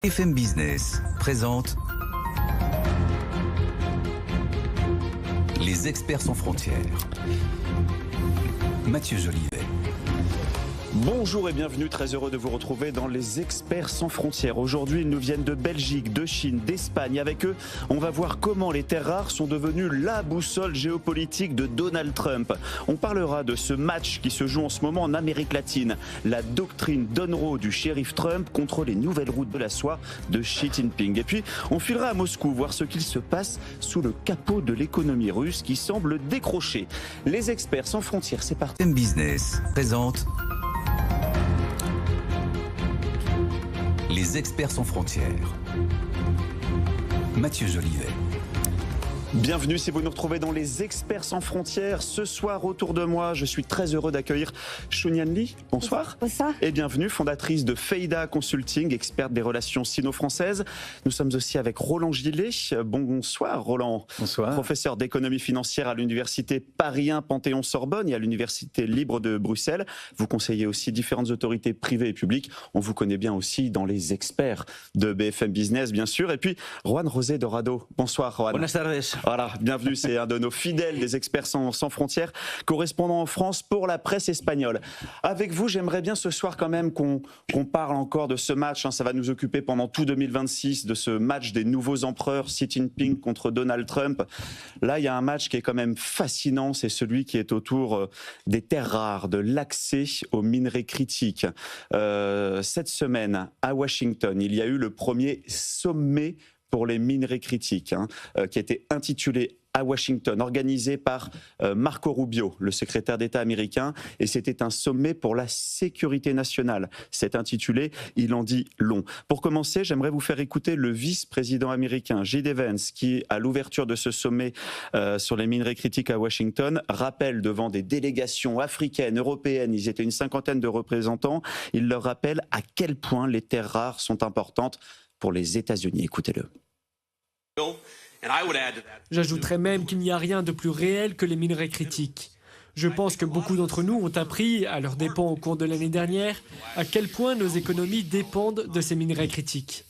BFM Business présente Les experts sans frontières. Mathieu Jolivet. Bonjour et bienvenue, très heureux de vous retrouver dans les experts sans frontières. Aujourd'hui, ils nous viennent de Belgique, de Chine, d'Espagne. Avec eux, on va voir comment les terres rares sont devenues la boussole géopolitique de Donald Trump. On parlera de ce match qui se joue en ce moment en Amérique latine. La doctrine Donroe du shérif Trump contre les nouvelles routes de la soie de Xi Jinping. Et puis, on filera à Moscou voir ce qu'il se passe sous le capot de l'économie russe qui semble décrocher. Les experts sans frontières, c'est parti. BFM Business présente Les experts sans frontières. Mathieu Jolivet. Bienvenue si vous nous retrouvez dans les experts sans frontières. Ce soir, autour de moi, je suis très heureux d'accueillir Shunyan Lee. Bonsoir. Bonsoir. Et bienvenue, fondatrice de Feida Consulting, experte des relations sino-françaises. Nous sommes aussi avec Roland Gillet. Bonsoir Roland. Bonsoir. Professeur d'économie financière à l'université Paris 1 Panthéon-Sorbonne et à l'université libre de Bruxelles. Vous conseillez aussi différentes autorités privées et publiques. On vous connaît bien aussi dans les experts de BFM Business, bien sûr. Et puis, Juan José Dorado. Bonsoir Juan. Buenas tardes. Voilà, bienvenue, c'est un de nos fidèles des experts sans frontières, correspondant en France pour la presse espagnole. Avec vous, j'aimerais bien ce soir quand même qu'on parle encore de ce match, ça va nous occuper pendant tout 2026, de ce match des nouveaux empereurs, Xi Jinping contre Donald Trump. Là, il y a un match qui est quand même fascinant, c'est celui qui est autour des terres rares, de l'accès aux minerais critiques. Cette semaine, à Washington, il y a eu le premier sommet pour les minerais critiques, qui a été intitulé à Washington, organisé par Marco Rubio, le secrétaire d'État américain, et c'était un sommet pour la sécurité nationale. C'est intitulé, il en dit long. Pour commencer, j'aimerais vous faire écouter le vice-président américain, J.D. Vance, qui, à l'ouverture de ce sommet sur les minerais critiques à Washington, rappelle devant des délégations africaines, européennes, ils étaient une cinquantaine de représentants, il leur rappelle à quel point les terres rares sont importantes pour les États-Unis. Écoutez-le. J'ajouterais même qu'il n'y a rien de plus réel que les minerais critiques. Je pense que beaucoup d'entre nous ont appris, à leurs dépens au cours de l'année dernière, à quel point nos économies dépendent de ces minerais critiques.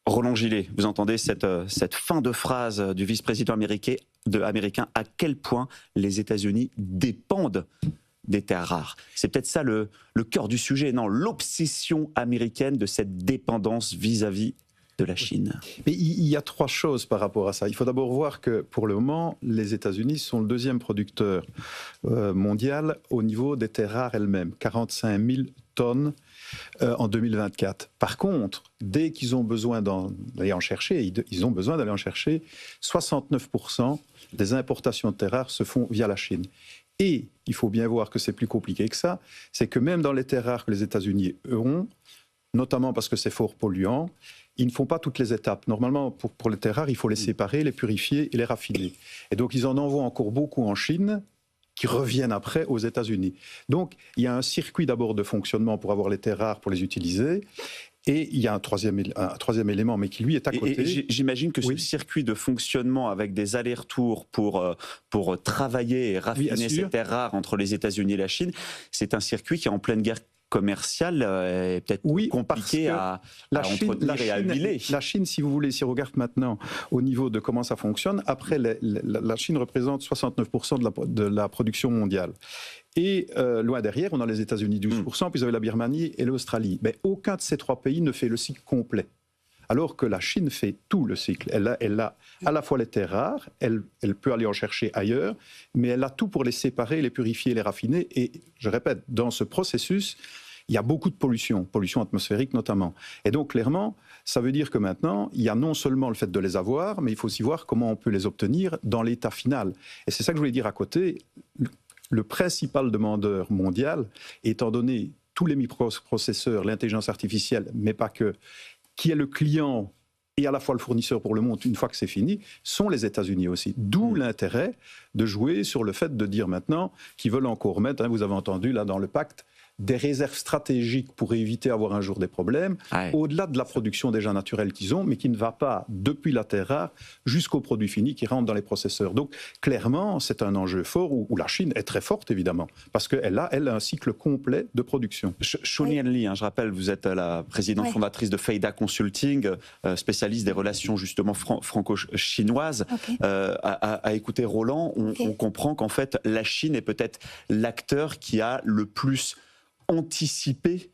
Roland Gillet, vous entendez cette fin de phrase du vice-président américain, à quel point les États-Unis dépendent des terres rares. C'est peut-être ça le cœur du sujet, non, l'obsession américaine de cette dépendance vis-à-vis de la Chine. Mais il y a trois choses par rapport à ça. Il faut d'abord voir que pour le moment, les États-Unis sont le deuxième producteur mondial au niveau des terres rares elles-mêmes, 45 000 tonnes en 2024. Par contre, dès qu'ils ont besoin d'aller en chercher, ils ont besoin d'aller en chercher, 69% des importations de terres rares se font via la Chine. Et il faut bien voir que c'est plus compliqué que ça, c'est que même dans les terres rares que les États-Unis ont, notamment parce que c'est fort polluant, ils ne font pas toutes les étapes. Normalement, pour les terres rares, il faut les séparer, les purifier et les raffiner. Et donc, ils en envoient encore beaucoup en Chine, qui reviennent après aux États-Unis. Donc, il y a un circuit d'abord de fonctionnement pour avoir les terres rares, pour les utiliser. Et il y a un troisième élément, mais qui lui est à côté. Et j'imagine que ce circuit de fonctionnement avec des allers-retours pour travailler et raffiner ces terres rares entre les États-Unis et la Chine, c'est un circuit qui est en pleine guerre commerciale et peut-être compliqué à entretenir et à huiler. La Chine, si vous voulez, si on regarde maintenant au niveau de comment ça fonctionne, après la Chine représente 69% de la production mondiale. Et loin derrière, on a les États-Unis 12%, puis vous avez la Birmanie et l'Australie. Mais aucun de ces trois pays ne fait le cycle complet. Alors que la Chine fait tout le cycle. Elle a à la fois les terres rares, elle peut aller en chercher ailleurs, mais elle a tout pour les séparer, les purifier, les raffiner. Et je répète, dans ce processus, il y a beaucoup de pollution atmosphérique notamment. Et donc clairement, ça veut dire que maintenant, il y a non seulement le fait de les avoir, mais il faut aussi voir comment on peut les obtenir dans l'état final. Et c'est ça que je voulais dire à côté. Le principal demandeur mondial, étant donné tous les microprocesseurs, l'intelligence artificielle, mais pas que, qui est le client et à la fois le fournisseur pour le monde, une fois que c'est fini, sont les États-Unis aussi. D'où l'intérêt de jouer sur le fait de dire maintenant qu'ils veulent encore mettre, vous avez entendu là dans le pacte, des réserves stratégiques pour éviter avoir un jour des problèmes, au-delà de la production déjà naturelle qu'ils ont, mais qui ne va pas depuis la terre rare jusqu'au produit fini qui rentre dans les processeurs. Donc clairement, c'est un enjeu fort où la Chine est très forte évidemment, parce qu'elle a un cycle complet de production. Chun-Lien Li, je rappelle, vous êtes la présidente fondatrice de Feida Consulting, spécialiste des relations justement franco-chinoises. À écouter Roland, on comprend qu'en fait la Chine est peut-être l'acteur qui a le plus anticipé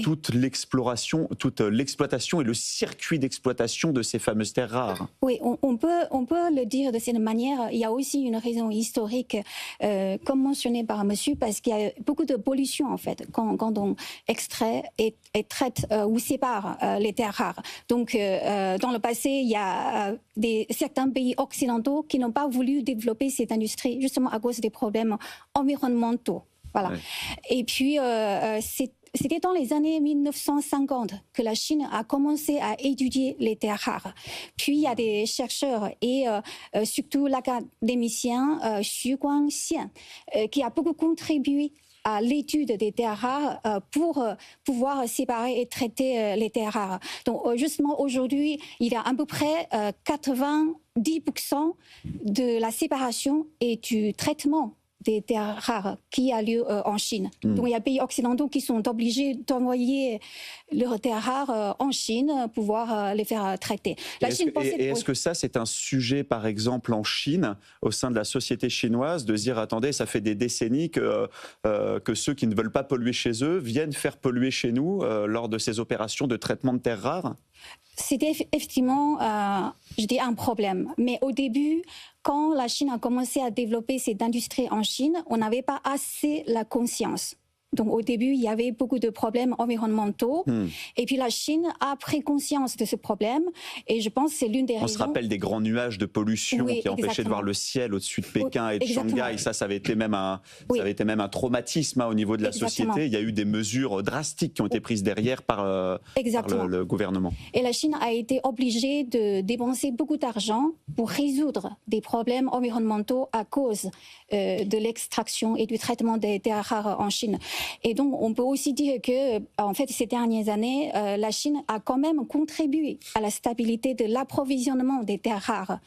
toute l'exploitation et le circuit d'exploitation de ces fameuses terres rares. Oui, on peut le dire de cette manière. Il y a aussi une raison historique, comme mentionné par monsieur, parce qu'il y a beaucoup de pollution en fait quand on extrait et traite ou sépare les terres rares. Donc dans le passé, il y a certains pays occidentaux qui n'ont pas voulu développer cette industrie justement à cause des problèmes environnementaux. Voilà. Et puis c'était dans les années 1950 que la Chine a commencé à étudier les terres rares. Puis il y a des chercheurs et surtout l'académicien Xu Guangxian qui a beaucoup contribué à l'étude des terres rares pour pouvoir séparer et traiter les terres rares. Donc justement aujourd'hui, il y a à peu près 90% de la séparation et du traitement des terres rares qui a lieu en Chine. Donc il y a des pays occidentaux qui sont obligés d'envoyer leurs terres rares en Chine pour pouvoir les faire traiter. Est-ce que ça, c'est un sujet, par exemple, en Chine, au sein de la société chinoise, de se dire, attendez, ça fait des décennies que ceux qui ne veulent pas polluer chez eux viennent faire polluer chez nous lors de ces opérations de traitement de terres rares? C'était effectivement, je dis, un problème. Mais au début, quand la Chine a commencé à développer cette industrie en Chine, on n'avait pas assez la conscience. Donc au début, il y avait beaucoup de problèmes environnementaux. Et puis la Chine a pris conscience de ce problème. Et je pense que c'est l'une des raisons... On se rappelle des grands nuages de pollution qui empêchaient de voir le ciel au-dessus de Pékin et de Shanghai. Ça avait été même un traumatisme au niveau de la société. Il y a eu des mesures drastiques qui ont été prises derrière par le gouvernement. Et la Chine a été obligée de dépenser beaucoup d'argent pour résoudre des problèmes environnementaux à cause de l'extraction et du traitement des terres rares en Chine. Et donc, on peut aussi dire que, en fait, ces dernières années, la Chine a quand même contribué à la stabilité de l'approvisionnement des terres rares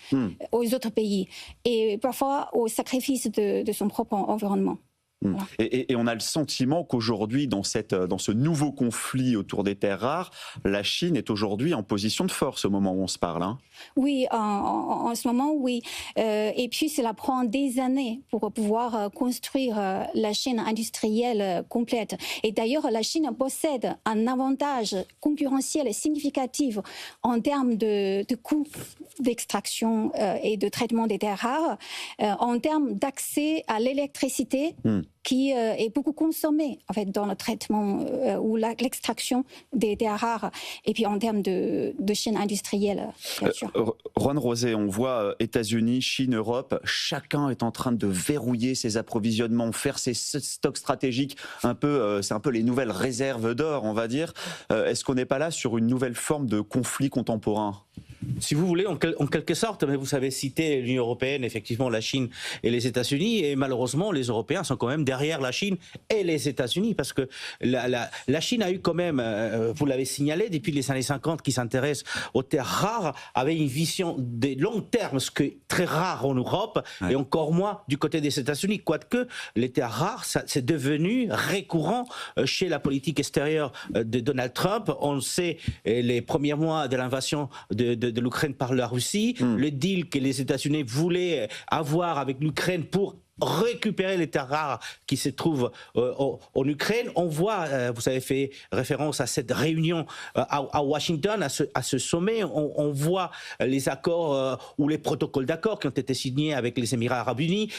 aux autres pays, et parfois au sacrifice de son propre environnement. Voilà. Et on a le sentiment qu'aujourd'hui, dans ce nouveau conflit autour des terres rares, la Chine est aujourd'hui en position de force au moment où on se parle. Oui, en ce moment, oui. Et puis, cela prend des années pour pouvoir construire la chaîne industrielle complète. Et d'ailleurs, la Chine possède un avantage concurrentiel significatif en termes de coûts d'extraction et de traitement des terres rares, en termes d'accès à l'électricité, qui est beaucoup consommée en fait, dans le traitement ou l'extraction des terres rares, et puis en termes de chaîne industrielle, bien sûr. Juan Rosé, on voit États-Unis, Chine, Europe, chacun est en train de verrouiller ses approvisionnements, faire ses stocks stratégiques, c'est un peu les nouvelles réserves d'or, on va dire. Est-ce qu'on n'est pas là sur une nouvelle forme de conflit contemporain ? Si vous voulez, en quelque sorte, mais vous savez citer l'Union européenne, effectivement la Chine et les États-Unis, et malheureusement les Européens sont quand même derrière la Chine et les États-Unis, parce que la Chine a eu quand même, vous l'avez signalé, depuis les années 50, qui s'intéresse aux terres rares, avait une vision de long terme, ce qui est très rare en Europe, et encore moins du côté des États-Unis, quoique les terres rares, c'est devenu récurrent chez la politique extérieure de Donald Trump. On sait, les premiers mois de l'invasion de l'Ukraine par la Russie, le deal que les États-Unis voulaient avoir avec l'Ukraine pour récupérer les terres rares qui se trouvent en Ukraine. On voit, vous avez fait référence à cette réunion à Washington, à ce sommet, on voit les accords ou les protocoles d'accord qui ont été signés avec les Émirats arabes unis,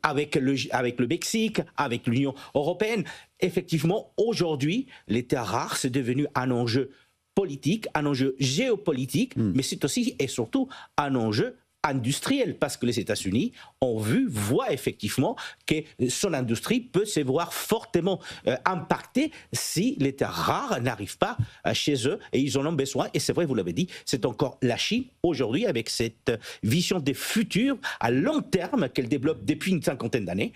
avec le Mexique, avec l'Union européenne. Effectivement, aujourd'hui, les terres rares, c'est devenu un enjeu politique, un enjeu géopolitique, mais c'est aussi et surtout un enjeu industrielle, parce que les États-Unis voient effectivement que son industrie peut se voir fortement impactée si les terres rares n'arrivent pas chez eux, et ils en ont besoin. Et c'est vrai, vous l'avez dit, c'est encore la Chine aujourd'hui, avec cette vision des futurs à long terme qu'elle développe depuis une cinquantaine d'années,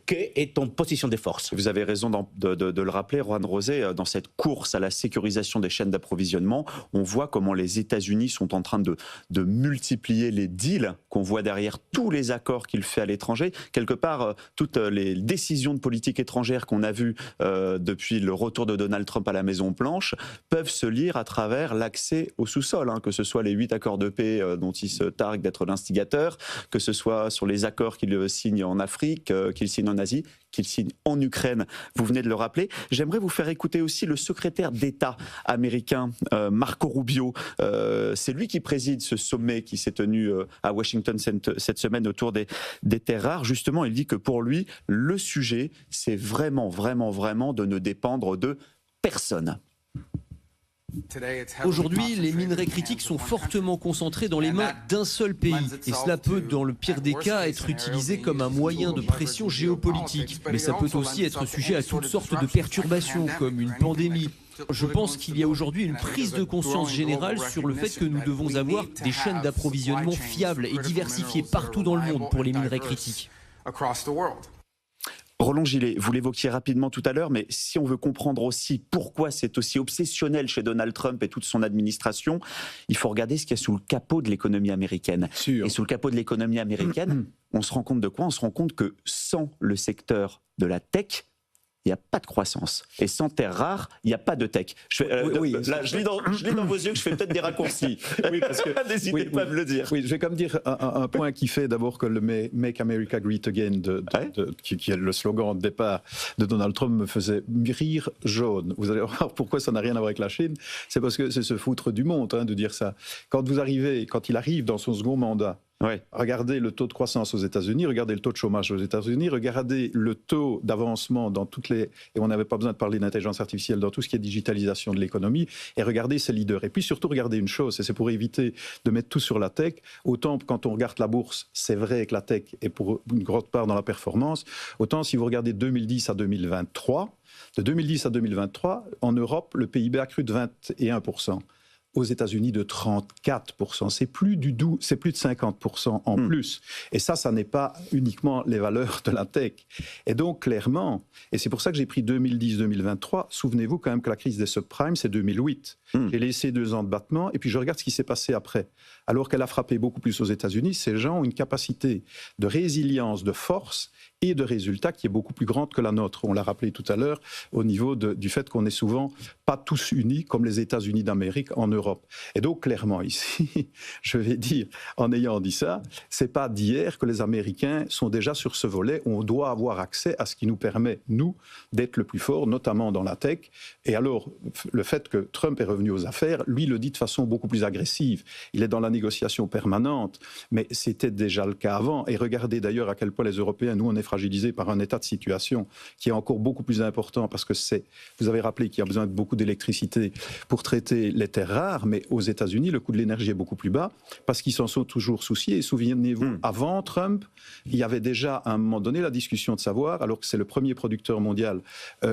qui est en position de force. Vous avez raison de le rappeler, Juan Rosé, dans cette course à la sécurisation des chaînes d'approvisionnement, on voit comment les États-Unis sont en train de multiplier les deals qu'on voit derrière tous les accords qu'il fait à l'étranger. Quelque part, toutes les décisions de politique étrangère qu'on a vues depuis le retour de Donald Trump à la Maison-Blanche peuvent se lire à travers l'accès au sous-sol, que ce soit les 8 accords de paix dont il se targue d'être l'instigateur, que ce soit sur les accords qu'il signe en Afrique, qu'il signe en Asie, qu'il signe en Ukraine, vous venez de le rappeler. J'aimerais vous faire écouter aussi le secrétaire d'État américain, Marco Rubio. C'est lui qui préside ce sommet qui s'est tenu à Washington cette semaine autour des terres rares. Justement, il dit que pour lui, le sujet, c'est vraiment de ne dépendre de personne. Aujourd'hui, les minerais critiques sont fortement concentrés dans les mains d'un seul pays. Et cela peut, dans le pire des cas, être utilisé comme un moyen de pression géopolitique. Mais ça peut aussi être sujet à toutes sortes de perturbations, comme une pandémie. Je pense qu'il y a aujourd'hui une prise de conscience générale sur le fait que nous devons avoir des chaînes d'approvisionnement fiables et diversifiées partout dans le monde pour les minerais critiques. Roland Gillet, vous l'évoquiez rapidement tout à l'heure, mais si on veut comprendre aussi pourquoi c'est aussi obsessionnel chez Donald Trump et toute son administration, il faut regarder ce qu'il y a sous le capot de l'économie américaine. Sûr. Et sous le capot de l'économie américaine, on se rend compte de quoi? On se rend compte que sans le secteur de la tech, il n'y a pas de croissance. Et sans terres rares, il n'y a pas de tech. Je lis dans vos yeux que je fais peut-être des raccourcis. Oui, parce que n'hésitez pas à me le dire. Oui, je vais comme dire un point qui fait d'abord que le Make America Great Again, qui est le slogan de départ de Donald Trump, me faisait rire jaune. Vous allez voir pourquoi ça n'a rien à voir avec la Chine. C'est parce que c'est se foutre du monde de dire ça. Quand il arrive dans son second mandat, regardez le taux de croissance aux États-Unis, regardez le taux de chômage aux États-Unis, regardez le taux d'avancement dans toutes les... Et on n'avait pas besoin de parler d'intelligence artificielle dans tout ce qui est digitalisation de l'économie, et regardez ces leaders. Et puis surtout, regardez une chose, et c'est pour éviter de mettre tout sur la tech, autant quand on regarde la bourse, c'est vrai que la tech est pour une grande part dans la performance, autant si vous regardez 2010 à 2023, de 2010 à 2023, en Europe, le PIB a cru de 21%. Aux États-Unis de 34%. C'est plus de 50% en plus. Et ça n'est pas uniquement les valeurs de la tech. Et donc, clairement, et c'est pour ça que j'ai pris 2010-2023, souvenez-vous quand même que la crise des subprimes, c'est 2008. J'ai laissé 2 ans de battement, et puis je regarde ce qui s'est passé après. Alors qu'elle a frappé beaucoup plus aux États-Unis, ces gens ont une capacité de résilience, de force et de résultats qui est beaucoup plus grande que la nôtre. On l'a rappelé tout à l'heure au niveau du fait qu'on n'est souvent pas tous unis comme les États-Unis d'Amérique en Europe. Et donc clairement ici, je vais dire, en ayant dit ça, c'est pas d'hier que les Américains sont déjà sur ce volet. On doit avoir accès à ce qui nous permet, nous, d'être le plus fort, notamment dans la tech. Et alors, le fait que Trump est revenu aux affaires, lui le dit de façon beaucoup plus agressive. Il est dans la négociation permanente, mais c'était déjà le cas avant. Et regardez d'ailleurs à quel point les Européens, nous, on est fragilisés par un état de situation qui est encore beaucoup plus important parce que vous avez rappelé qu'il y a besoin de beaucoup d'électricité pour traiter les terres rares, mais aux États-Unis, le coût de l'énergie est beaucoup plus bas parce qu'ils s'en sont toujours souciés. Et souvenez-vous, avant Trump, il y avait déjà à un moment donné la discussion de savoir, alors que c'est le premier producteur mondial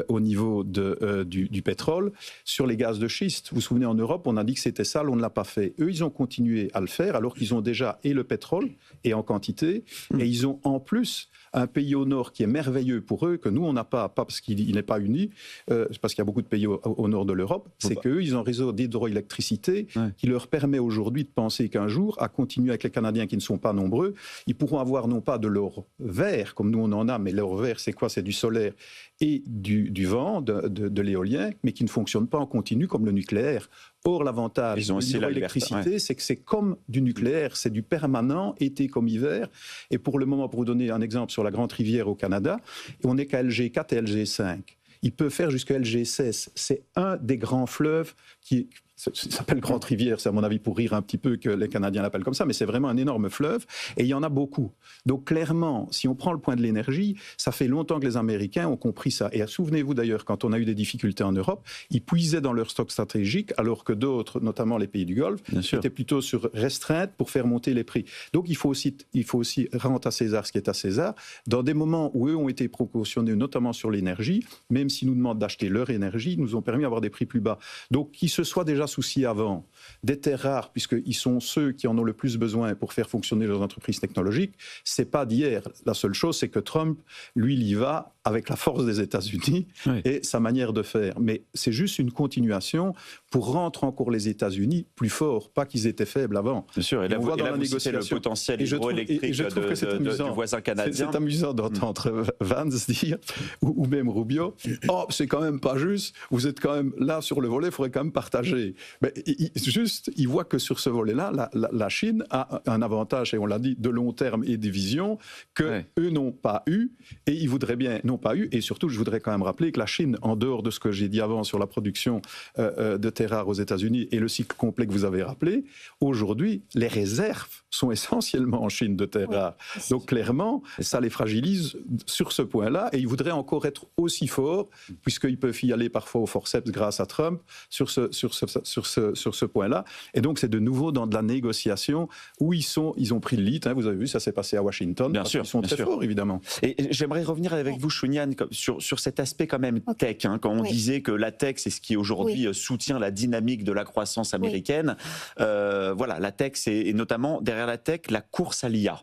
au niveau du pétrole, sur les gaz de schiste. Vous vous souvenez, en Europe, on a dit que c'était sale, on ne l'a pas fait. Eux, ils ont continué à le faire alors qu'ils ont déjà et le pétrole et en quantité, et ils ont en plus un pays au nord qui est merveilleux pour eux, que nous, on n'a pas parce qu'il n'est pas uni, parce qu'il y a beaucoup de pays au nord de l'Europe, c'est qu'eux, ils ont un réseau d'hydroélectricité qui leur permet aujourd'hui de penser qu'un jour, à continuer avec les Canadiens qui ne sont pas nombreux, ils pourront avoir non pas de l'or vert, comme nous on en a, mais l'or vert, c'est quoi? C'est du solaire et du vent, de l'éolien, mais qui ne fonctionne pas en continu comme le nucléaire. Or, l'avantage de l'hydroélectricité, c'est que c'est comme du nucléaire, c'est du permanent, été comme hiver. Et pour le moment, pour vous donner un exemple sur la Grande Rivière au Canada, on n'est qu'à LG4 et LG5. Il peut faire jusqu'à LG16. C'est un des grands fleuves qui ça s'appelle Grande Rivière, c'est à mon avis pour rire un petit peu que les Canadiens l'appellent comme ça, mais c'est vraiment un énorme fleuve et il y en a beaucoup. Donc clairement, si on prend le point de l'énergie, ça fait longtemps que les Américains ont compris ça. Et souvenez-vous d'ailleurs, quand on a eu des difficultés en Europe, ils puisaient dans leur stock stratégique, alors que d'autres, notamment les pays du Golfe, étaient plutôt sur restreinte pour faire monter les prix. Donc il faut aussi rendre à César ce qui est à César. Dans des moments où eux ont été proportionnés, notamment sur l'énergie, même s'ils nous demandent d'acheter leur énergie, ils nous ont permis d'avoir des prix plus bas. Donc qu'ils se soient déjà souciés avant des terres rares, puisqu'ils sont ceux qui en ont le plus besoin pour faire fonctionner leurs entreprises technologiques, c'est pas d'hier. La seule chose, c'est que Trump, lui, il y va avec la force des États-Unis et sa manière de faire. Mais c'est juste une continuation pour rendre encore les États-Unis plus forts, pas qu'ils étaient faibles avant. Bien sûr, et là, on voit dans la négociation le potentiel hydroélectrique du voisin canadien. C'est amusant d'entendre Vance dire, ou même Rubio, « Oh, c'est quand même pas juste, vous êtes quand même là sur le volet, il faudrait quand même partager. » Mais il voit que sur ce volet-là, la Chine a un avantage, et on l'a dit, de long terme et des visions qu'eux n'ont pas eu, et ils voudraient bien, n'ont pas eu, et surtout, je voudrais quand même rappeler que la Chine, en dehors de ce que j'ai dit avant sur la production de terres rares aux États-Unis et le cycle complet que vous avez rappelé, aujourd'hui, les réserves sont essentiellement en Chine de terres rares. Donc clairement, ça les fragilise sur ce point-là, et ils voudraient encore être aussi forts, puisqu'ils peuvent y aller parfois au forceps grâce à Trump, sur ce point-là. Et donc c'est de nouveau dans de la négociation où ils ont pris le lead. Hein, vous avez vu, ça s'est passé à Washington. Bien sûr, ils sont très forts, évidemment. Et j'aimerais revenir avec vous, Chunyan, sur cet aspect quand même tech. Hein, quand on disait que la tech, c'est ce qui aujourd'hui soutient la dynamique de la croissance américaine. Voilà, la tech, et notamment derrière la tech, la course à l'IA.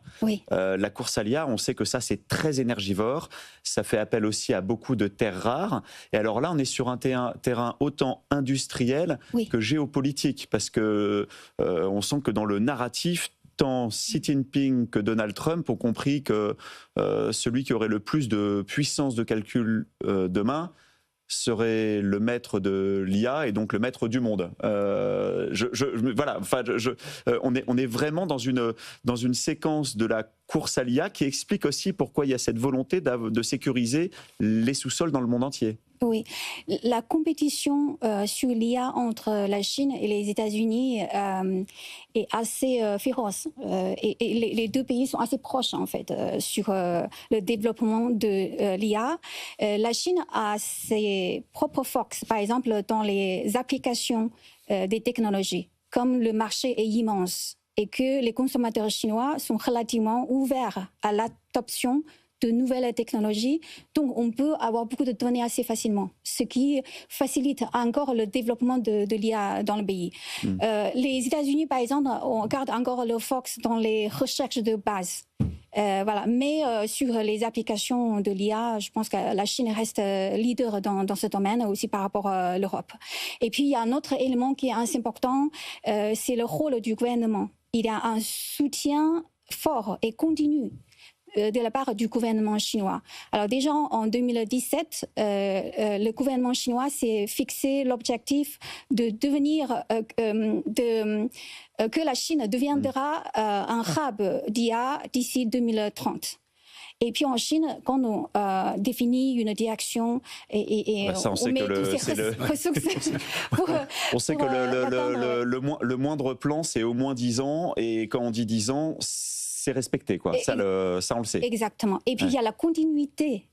La course à l'IA, on sait que ça, c'est très énergivore. Ça fait appel aussi à beaucoup de terres rares. Et alors là, on est sur un terrain autant industriel que géopolitique, parce que on sent que dans le narratif, tant Xi Jinping que Donald Trump ont compris que celui qui aurait le plus de puissance de calcul demain serait le maître de l'IA et donc le maître du monde. Voilà, enfin, on est vraiment dans une séquence de la course à l'IA qui explique aussi pourquoi il y a cette volonté de sécuriser les sous-sols dans le monde entier. Oui, la compétition sur l'IA entre la Chine et les États-Unis est assez féroce. Et les deux pays sont assez proches, en fait, sur le développement de l'IA. La Chine a ses propres forces, par exemple, dans les applications des technologies. Comme le marché est immense et que les consommateurs chinois sont relativement ouverts à l'adoption de nouvelles technologies, donc on peut avoir beaucoup de données assez facilement, ce qui facilite encore le développement de l'IA dans le pays. Les États-Unis, par exemple, on garde encore leur force dans les recherches de base. Voilà. Mais sur les applications de l'IA, je pense que la Chine reste leader dans ce domaine, aussi par rapport à l'Europe. Et puis, il y a un autre élément qui est assez important, c'est le rôle du gouvernement. Il y a un soutien fort et continu de la part du gouvernement chinois. Alors déjà en 2017, le gouvernement chinois s'est fixé l'objectif de devenir, que la Chine deviendra un hub d'IA d'ici 2030. Et puis en Chine, quand on définit une direction et ça, on met toutes ces ressources on sait que le moindre plan, c'est au moins 10 ans, et quand on dit 10 ans, c'est respecté, quoi. Ça, on le sait. Exactement. Et puis, il y a la continuité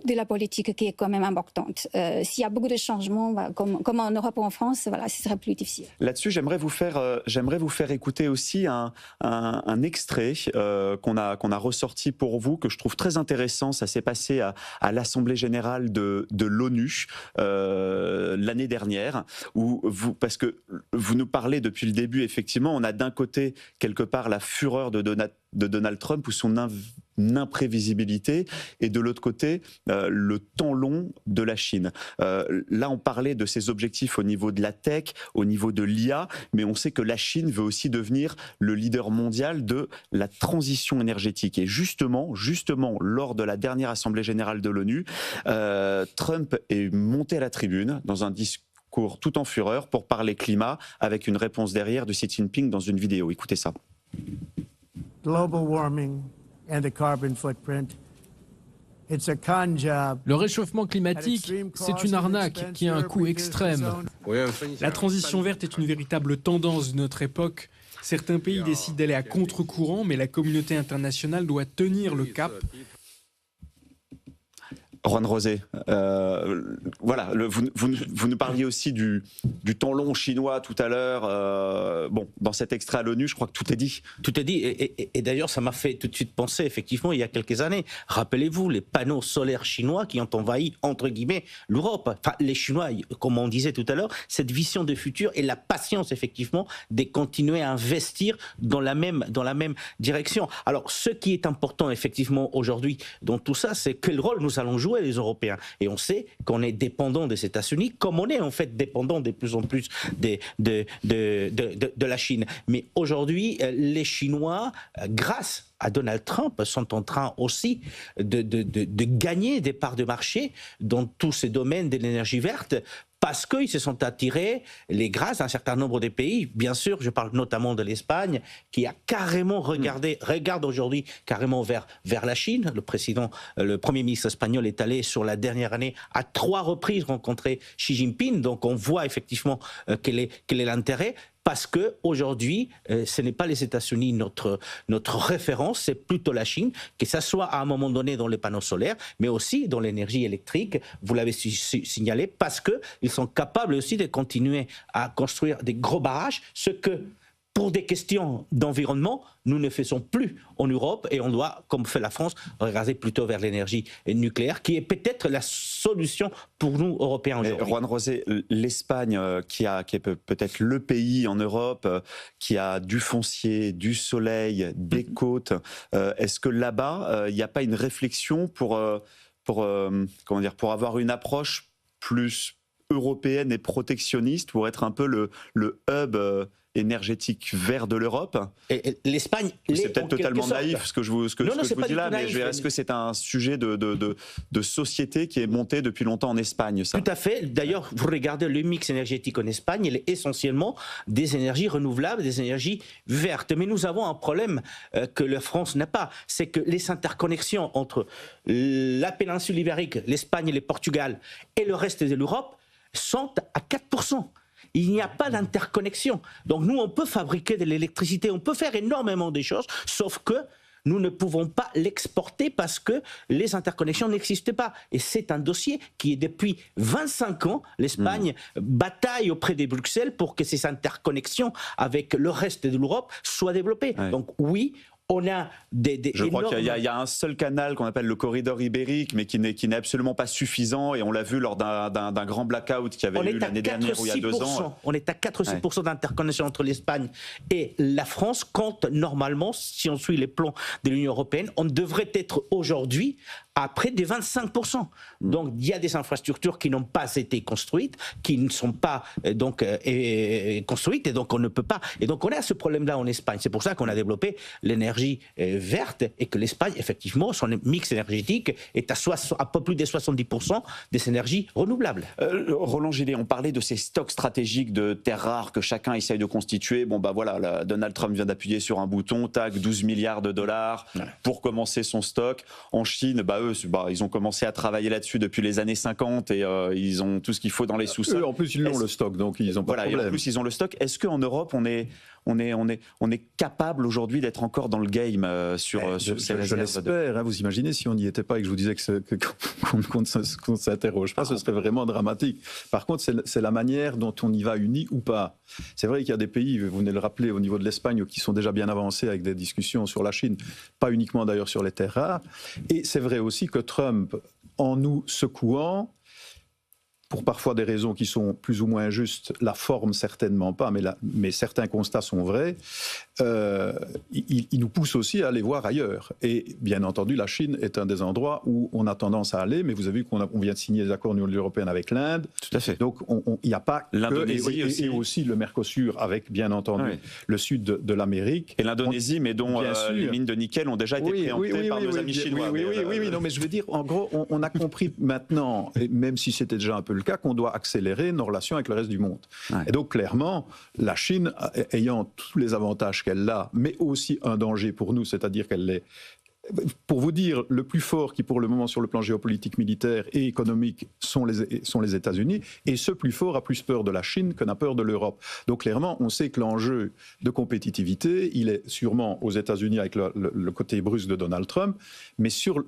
de la politique qui est quand même importante. S'il y a beaucoup de changements, comme en Europe ou en France, voilà, ce serait plus difficile. Là-dessus, j'aimerais vous faire écouter aussi un extrait qu'on a ressorti pour vous, que je trouve très intéressant. Ça s'est passé à l'Assemblée générale de l'ONU l'année dernière, parce que vous nous parlez depuis le début, effectivement, on a d'un côté, quelque part, la fureur de Donald Trump ou son imprévisibilité, et de l'autre côté, le temps long de la Chine. Là, on parlait de ses objectifs au niveau de la tech, au niveau de l'IA, mais on sait que la Chine veut aussi devenir le leader mondial de la transition énergétique. Et justement, lors de la dernière Assemblée générale de l'ONU, Trump est monté à la tribune dans un discours tout en fureur pour parler climat, avec une réponse derrière de Xi Jinping dans une vidéo. Écoutez ça. Global warming and the carbon footprint Le réchauffement climatique, c'est une arnaque qui a un coût extrême. La transition verte est une véritable tendance de notre époque. Certains pays décident d'aller à contre-courant, mais la communauté internationale doit tenir le cap. Juan Rosé, voilà, vous nous parliez aussi du temps long chinois tout à l'heure. Bon, dans cet extrait à l'ONU, je crois que tout est dit. Tout est dit, et d'ailleurs, ça m'a fait tout de suite penser, effectivement, il y a quelques années. Rappelez-vous, les panneaux solaires chinois qui ont envahi, entre guillemets, l'Europe. Enfin, les Chinois, comme on disait tout à l'heure, cette vision de futur et la patience, effectivement, de continuer à investir dans la même direction. Alors, ce qui est important, effectivement, aujourd'hui, dans tout ça, c'est quel rôle nous allons jouer les Européens. Et on sait qu'on est dépendant des États-Unis, comme on est en fait dépendant de plus en plus de la Chine. Mais aujourd'hui, les Chinois, grâce à Donald Trump, sont en train aussi de gagner des parts de marché dans tous ces domaines de l'énergie verte, parce qu'ils se sont attirés grâce à un certain nombre de pays. Bien sûr, je parle notamment de l'Espagne, qui a carrément regarde aujourd'hui carrément vers la Chine. Le Premier ministre espagnol est allé sur la dernière année à 3 reprises rencontrer Xi Jinping. Donc on voit effectivement quel est l'intérêt. Parce qu'aujourd'hui, ce n'est pas les États-Unis notre référence, c'est plutôt la Chine, que ça soit à un moment donné dans les panneaux solaires, mais aussi dans l'énergie électrique, vous l'avez signalé, parce qu'ils sont capables aussi de continuer à construire des gros barrages, ce que, pour des questions d'environnement, nous ne faisons plus en Europe, et on doit, comme fait la France, regarder plutôt vers l'énergie nucléaire, qui est peut-être la solution pour nous, Européens, aujourd'hui. Juan Rosé, l'Espagne, qui est peut-être le pays en Europe, qui a du foncier, du soleil, des côtes, est-ce que là-bas, il n'y a pas une réflexion pour avoir une approche plus européenne et protectionniste, pour être un peu le hub énergétique vert de l'Europe? Et l'Espagne, c'est peut-être totalement naïf ce que je vous dis là, mais est-ce que c'est un sujet de société qui est monté depuis longtemps en Espagne, ça? Tout à fait. D'ailleurs, vous regardez le mix énergétique en Espagne, il est essentiellement des énergies renouvelables, des énergies vertes. Mais nous avons un problème que la France n'a pas, c'est que les interconnexions entre la péninsule ibérique, l'Espagne et le Portugal et le reste de l'Europe sont à 4%. Il n'y a pas d'interconnexion. Donc nous, on peut fabriquer de l'électricité, on peut faire énormément de choses, sauf que nous ne pouvons pas l'exporter parce que les interconnexions n'existent pas. Et c'est un dossier qui est depuis 25 ans, l'Espagne bataille auprès de Bruxelles pour que ces interconnexions avec le reste de l'Europe soient développées. Ouais. Donc oui, on a Je crois qu'il y a un seul canal qu'on appelle le corridor ibérique, mais qui n'est absolument pas suffisant, et on l'a vu lors d'un grand blackout qui avait eu l'année dernière ou il y a 2 ans. On est à 4-6% d'interconnexion entre l'Espagne et la France, quand normalement, si on suit les plans de l'Union européenne, on devrait être aujourd'hui à près de 25%. Donc il y a des infrastructures qui n'ont pas été construites, qui ne sont pas construites, et donc on ne peut pas. Et donc on a ce problème-là en Espagne. C'est pour ça qu'on a développé l'énergie verte, et que l'Espagne, effectivement, son mix énergétique est à peu plus de 70% des énergies renouvelables. Roland Gillet, on parlait de ces stocks stratégiques de terres rares que chacun essaye de constituer. Bon, bah voilà, Donald Trump vient d'appuyer sur un bouton, tac, 12 milliards de dollars pour commencer son stock. En Chine, ils ont commencé à travailler là-dessus depuis les années 50, et ils ont tout ce qu'il faut dans les sous-sols. En plus, ils l'ont le stock, donc ils n'ont pas de problème. Et en plus, ils ont le stock. Est-ce qu'en Europe, on est capable aujourd'hui d'être encore dans le game sur ces réserves? Je l'espère. Vous imaginez si on n'y était pas et que je vous disais qu'on ne s'interroge pas, ce serait vraiment dramatique. Par contre, c'est la manière dont on y va uni ou pas. C'est vrai qu'il y a des pays, vous venez de le rappeler, au niveau de l'Espagne, qui sont déjà bien avancés avec des discussions sur la Chine, pas uniquement d'ailleurs sur les terres rares. Et c'est vrai aussi que Trump, en nous secouant, pour parfois des raisons qui sont plus ou moins justes, la forme certainement pas, mais certains constats sont vrais, il nous pousse aussi à aller voir ailleurs. Et bien entendu, la Chine est un des endroits où on a tendance à aller, mais vous avez vu qu'on vient de signer des accords de l'Union européenne avec l'Inde. Tout à fait. Donc il n'y a pas l'Indonésie et aussi le Mercosur, avec bien entendu le sud de l'Amérique. Et l'Indonésie, mais dont les mines de nickel ont déjà été préemptées par nos amis chinois. Oui, non, mais je veux dire, en gros, on a compris maintenant, et même si c'était déjà un peu le cas, qu'on doit accélérer nos relations avec le reste du monde. Et donc clairement, la Chine, ayant tous les avantages qu'elle a, mais aussi un danger pour nous, c'est-à-dire qu'elle est Pour vous dire, le plus fort qui pour le moment sur le plan géopolitique, militaire et économique sont les États-Unis, et ce plus fort a plus peur de la Chine que n'a peur de l'Europe. Donc clairement, on sait que l'enjeu de compétitivité, il est sûrement aux États-Unis avec le côté brusque de Donald Trump, mais sur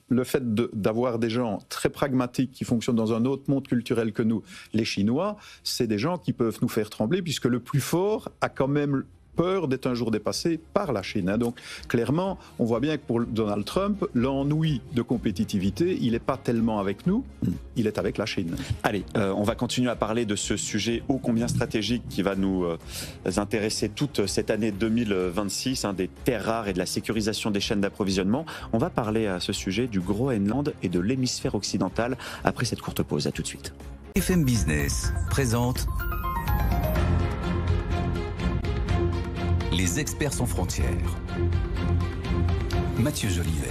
le fait d'avoir des gens très pragmatiques qui fonctionnent dans un autre monde culturel que nous, les Chinois, c'est des gens qui peuvent nous faire trembler, puisque le plus fort a quand même peur d'être un jour dépassé par la Chine. Donc clairement, on voit bien que pour Donald Trump, l'ennui de compétitivité, il n'est pas tellement avec nous, il est avec la Chine. Allez, on va continuer à parler de ce sujet ô combien stratégique qui va nous intéresser toute cette année 2026, des terres rares et de la sécurisation des chaînes d'approvisionnement. On va parler à ce sujet du Groenland et de l'hémisphère occidental après cette courte pause. À tout de suite. FM Business présente Les experts sans frontières. Mathieu Jolivet.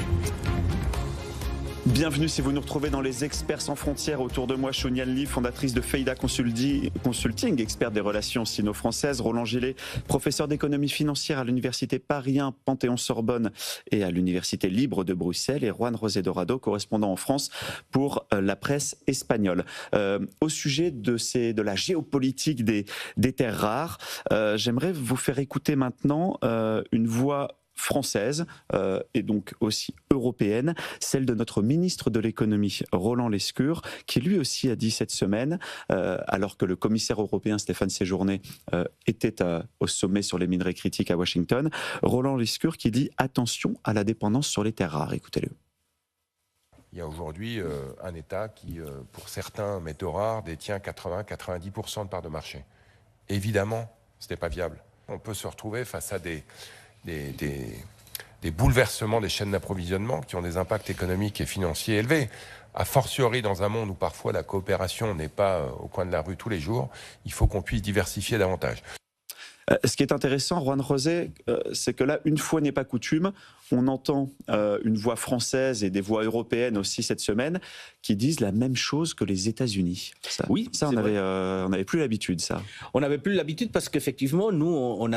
Bienvenue si vous nous retrouvez dans les experts sans frontières. Autour de moi, Chonian Li, fondatrice de Feida Consulting, experte des relations sino-françaises. Roland Gillet, professeur d'économie financière à l'université Paris 1, Panthéon-Sorbonne et à l'université libre de Bruxelles. Et Juan José Dorado, correspondant en France pour la presse espagnole. Au sujet de la géopolitique des terres rares, j'aimerais vous faire écouter maintenant une voix française et donc aussi européenne, celle de notre ministre de l'économie, Roland Lescure, qui lui aussi a dit cette semaine, alors que le commissaire européen Stéphane Séjourné était au sommet sur les minerais critiques à Washington, Roland Lescure qui dit attention à la dépendance sur les terres rares. Écoutez-le. Il y a aujourd'hui un État qui, pour certains métaux rares, détient 80-90% de parts de marché. Évidemment, ce n'est pas viable. On peut se retrouver face à des bouleversements des chaînes d'approvisionnement qui ont des impacts économiques et financiers élevés. A fortiori dans un monde où parfois la coopération n'est pas au coin de la rue tous les jours, il faut qu'on puisse diversifier davantage. Ce qui est intéressant, Juan José, c'est que là, une fois n'est pas coutume, on entend une voix française et des voix européennes aussi cette semaine qui disent la même chose que les États-Unis. Oui, ça on n'avait plus l'habitude, ça. On n'avait plus l'habitude parce qu'effectivement, nous, on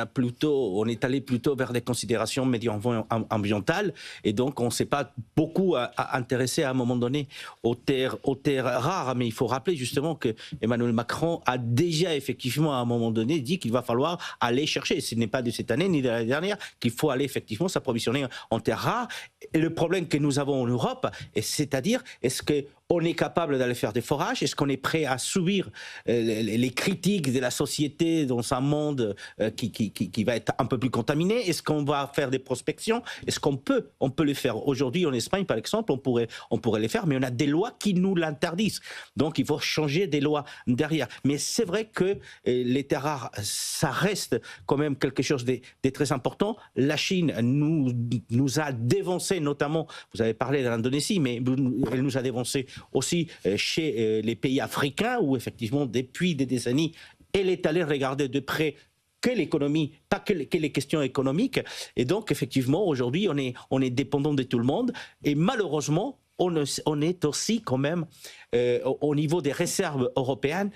est allé plutôt vers des considérations médio-ambientales et donc on ne s'est pas beaucoup intéressé à un moment donné aux terres rares. Mais il faut rappeler justement que Emmanuel Macron a déjà effectivement à un moment donné dit qu'il va falloir aller chercher. Ce n'est pas de cette année ni de l'année dernière qu'il faut aller effectivement s'approvisionner en terres rares. Et le problème que nous avons en Europe, c'est-à-dire, est-ce qu'on est capable d'aller faire des forages? Est-ce qu'on est prêt à subir les critiques de la société dans un monde qui va être un peu plus contaminé? Est-ce qu'on va faire des prospections? Est-ce qu'on peut le faire? Aujourd'hui, en Espagne, par exemple, on pourrait les faire, mais on a des lois qui nous l'interdisent. Donc, il faut changer des lois derrière. Mais c'est vrai que les terres rares, ça reste quand même quelque chose de très important. La Chine nous a dévancé, notamment, vous avez parlé de l'Indonésie, mais elle nous a dévancé aussi chez les pays africains où effectivement depuis des décennies elle est allée regarder de près que l'économie, pas que les questions économiques, et donc effectivement aujourd'hui on est dépendant de tout le monde et malheureusement on est aussi quand même au niveau des réserves européennes,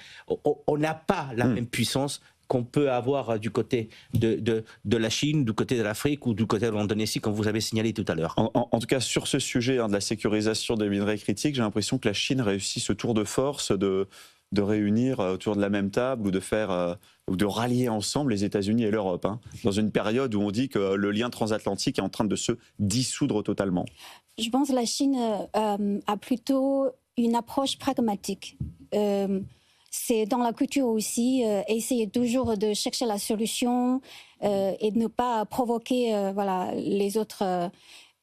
on n'a pas la même puissance qu'on peut avoir du côté de la Chine, du côté de l'Afrique ou du côté de l'Indonésie, comme vous avez signalé tout à l'heure. En tout cas, sur ce sujet de la sécurisation des minerais critiques, j'ai l'impression que la Chine réussit ce tour de force de réunir autour de la même table ou de faire ou de rallier ensemble les États-Unis et l'Europe, dans une période où on dit que le lien transatlantique est en train de se dissoudre totalement. Je pense que la Chine a plutôt une approche pragmatique. C'est dans la culture aussi, essayer toujours de chercher la solution et de ne pas provoquer les autres.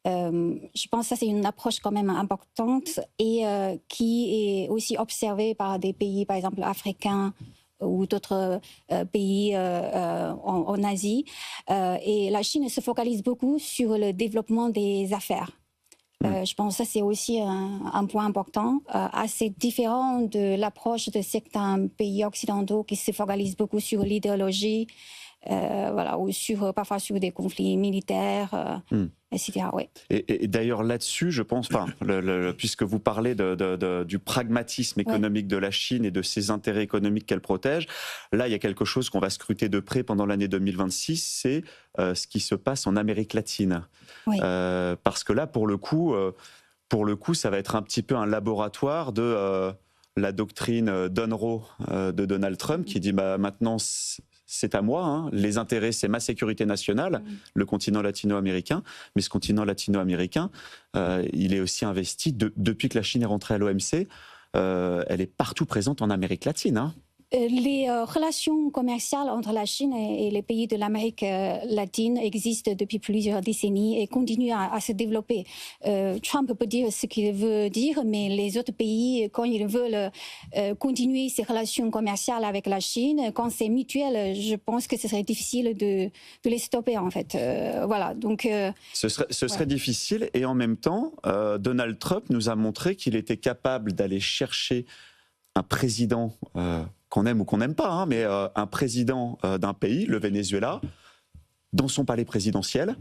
Je pense que ça, c'est une approche quand même importante et qui est aussi observée par des pays, par exemple, africains ou d'autres pays en Asie. Et la Chine se focalise beaucoup sur le développement des affaires. Je pense que ça, c'est aussi un point important, assez différent de l'approche de certains pays occidentaux qui se focalisent beaucoup sur l'idéologie voilà, ou parfois sur des conflits militaires, etc. Ouais. Et d'ailleurs là-dessus, je pense, puisque vous parlez du pragmatisme économique de la Chine et de ses intérêts économiques qu'elle protège, là il y a quelque chose qu'on va scruter de près pendant l'année 2026, c'est ce qui se passe en Amérique latine. Oui. Parce que là, pour le coup, ça va être un petit peu un laboratoire de la doctrine Donroe de Donald Trump, qui dit maintenant c'est à moi, hein. Les intérêts, c'est ma sécurité nationale, le continent latino-américain. Mais ce continent latino-américain, il est aussi investi, depuis que la Chine est rentrée à l'OMC, elle est partout présente en Amérique latine, hein. Les relations commerciales entre la Chine et les pays de l'Amérique latine existent depuis plusieurs décennies et continuent à se développer. Trump peut dire ce qu'il veut dire, mais les autres pays, quand ils veulent continuer ces relations commerciales avec la Chine, quand c'est mutuel, je pense que ce serait difficile de les stopper, en fait. Voilà, donc... Ce serait difficile, et en même temps, Donald Trump nous a montré qu'il était capable d'aller chercher un président... qu'on aime ou qu'on n'aime pas, hein, mais un président d'un pays, le Venezuela, dans son palais présidentiel,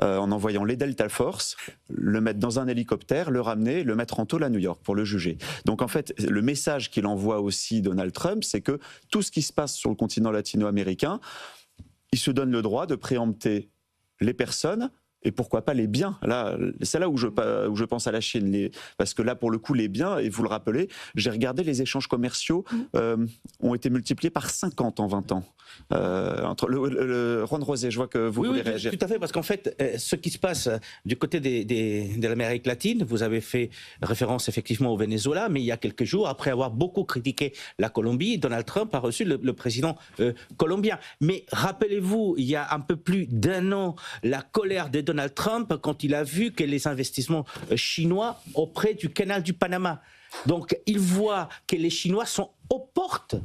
en envoyant les Delta Force, le mettre dans un hélicoptère, le ramener, le mettre en tôle à New York pour le juger. Donc en fait, le message qu'il envoie aussi Donald Trump, c'est que tout ce qui se passe sur le continent latino-américain, il se donne le droit de préempter les personnes, et pourquoi pas les biens. Là, c'est là où je pense à la Chine. Parce que là, pour le coup, les biens, et vous le rappelez, j'ai regardé, les échanges commerciaux ont été multipliés par 50 en 20 ans. Entre Ron Rosé, je vois que vous voulez réagir. Tout à fait, parce qu'en fait, ce qui se passe du côté de l'Amérique latine, vous avez fait référence effectivement au Venezuela, mais il y a quelques jours, après avoir beaucoup critiqué la Colombie, Donald Trump a reçu le président colombien. Mais rappelez-vous, il y a un peu plus d'un an, la colère de Donald Trump quand il a vu que les investissements chinois auprès du canal du Panama. Donc, il voit que les Chinois sont aux portes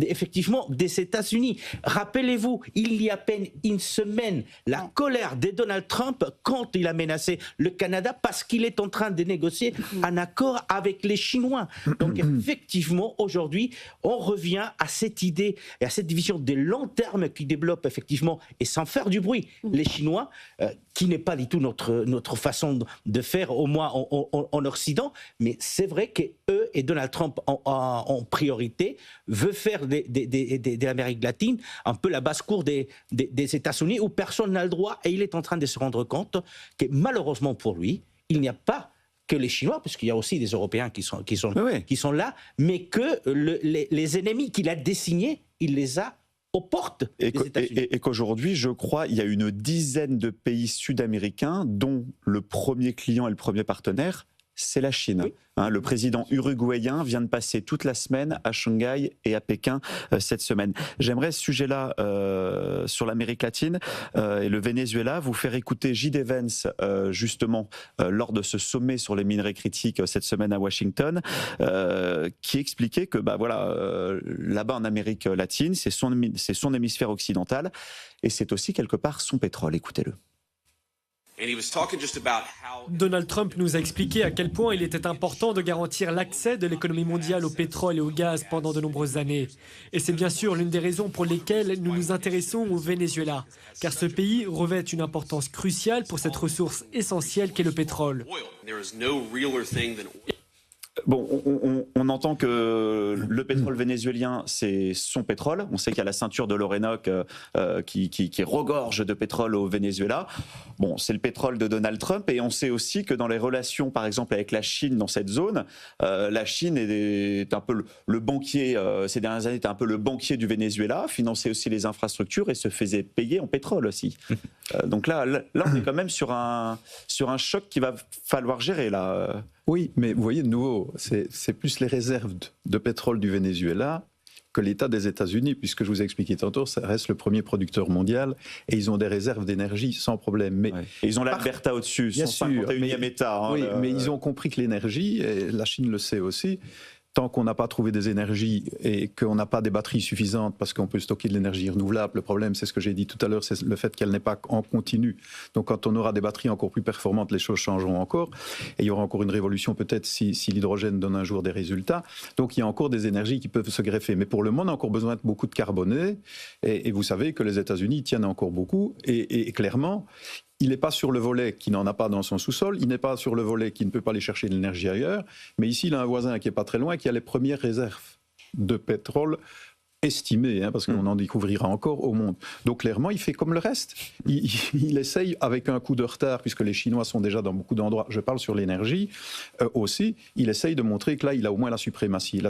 effectivement des États-Unis. Rappelez-vous, il y a à peine une semaine, la colère de Donald Trump quand il a menacé le Canada parce qu'il est en train de négocier un accord avec les Chinois. Donc effectivement, aujourd'hui, on revient à cette idée et à cette division de long terme qui développe effectivement, et sans faire du bruit, les Chinois, qui n'est pas du tout notre façon de faire, au moins en Occident, mais c'est vrai qu'eux et Donald Trump en priorité veut faire de l'Amérique latine un peu la basse-cour des États-Unis où personne n'a le droit, et il est en train de se rendre compte que malheureusement pour lui, il n'y a pas que les Chinois, parce qu'il y a aussi des Européens qui sont là, mais que les ennemis qu'il a désignés, il les a aux portes des États-Unis. Et qu'aujourd'hui, je crois, il y a une dizaine de pays sud-américains dont le premier client et le premier partenaire, c'est la Chine. Oui. Hein, le président uruguayen vient de passer toute la semaine à Shanghai et à Pékin cette semaine. J'aimerais ce sujet-là sur l'Amérique latine et le Venezuela vous faire écouter J.D. Vance justement lors de ce sommet sur les minerais critiques cette semaine à Washington, qui expliquait que là-bas en Amérique latine, c'est son hémisphère occidental et c'est aussi quelque part son pétrole. Écoutez-le. Donald Trump nous a expliqué à quel point il était important de garantir l'accès de l'économie mondiale au pétrole et au gaz pendant de nombreuses années. Et c'est bien sûr l'une des raisons pour lesquelles nous nous intéressons au Venezuela, car ce pays revêt une importance cruciale pour cette ressource essentielle qu'est le pétrole. Bon, on entend que le pétrole vénézuélien, c'est son pétrole. On sait qu'il y a la ceinture de l'Orénoque qui regorge de pétrole au Venezuela. Bon, c'est le pétrole de Donald Trump. Et on sait aussi que dans les relations, par exemple, avec la Chine dans cette zone, la Chine est un peu le banquier, ces dernières années, était un peu le banquier du Venezuela, finançait aussi les infrastructures et se faisait payer en pétrole aussi. Donc là, on est quand même sur un choc qu'il va falloir gérer, là. Oui, mais vous voyez, de nouveau, c'est plus les réserves de pétrole du Venezuela que l'État des États-Unis, puisque je vous ai expliqué tantôt, ça reste le premier producteur mondial et ils ont des réserves d'énergie sans problème. Mais et ils ont l'Alberta au-dessus, bien son sûr, 51e État. Hein, oui, mais ils ont compris que l'énergie, et la Chine le sait aussi, tant qu'on n'a pas trouvé des énergies et qu'on n'a pas des batteries suffisantes, parce qu'on peut stocker de l'énergie renouvelable, le problème, c'est ce que j'ai dit tout à l'heure, c'est le fait qu'elle n'est pas en continu. Donc quand on aura des batteries encore plus performantes, les choses changeront encore. Et il y aura encore une révolution peut-être si l'hydrogène donne un jour des résultats. Donc il y a encore des énergies qui peuvent se greffer. Mais pour le moment, on a encore besoin de beaucoup de carbonés. Et vous savez que les États-Unis tiennent encore beaucoup. Et clairement, il n'est pas sur le volet qui n'en a pas dans son sous-sol, il n'est pas sur le volet qui ne peut pas aller chercher de l'énergie ailleurs, mais ici, il a un voisin qui n'est pas très loin, qui a les premières réserves de pétrole estimées, parce qu'on en découvrira encore au monde. Donc clairement, il fait comme le reste. Il essaye, avec un coup de retard, puisque les Chinois sont déjà dans beaucoup d'endroits, je parle sur l'énergie aussi, il essaye de montrer que là, il a au moins la suprématie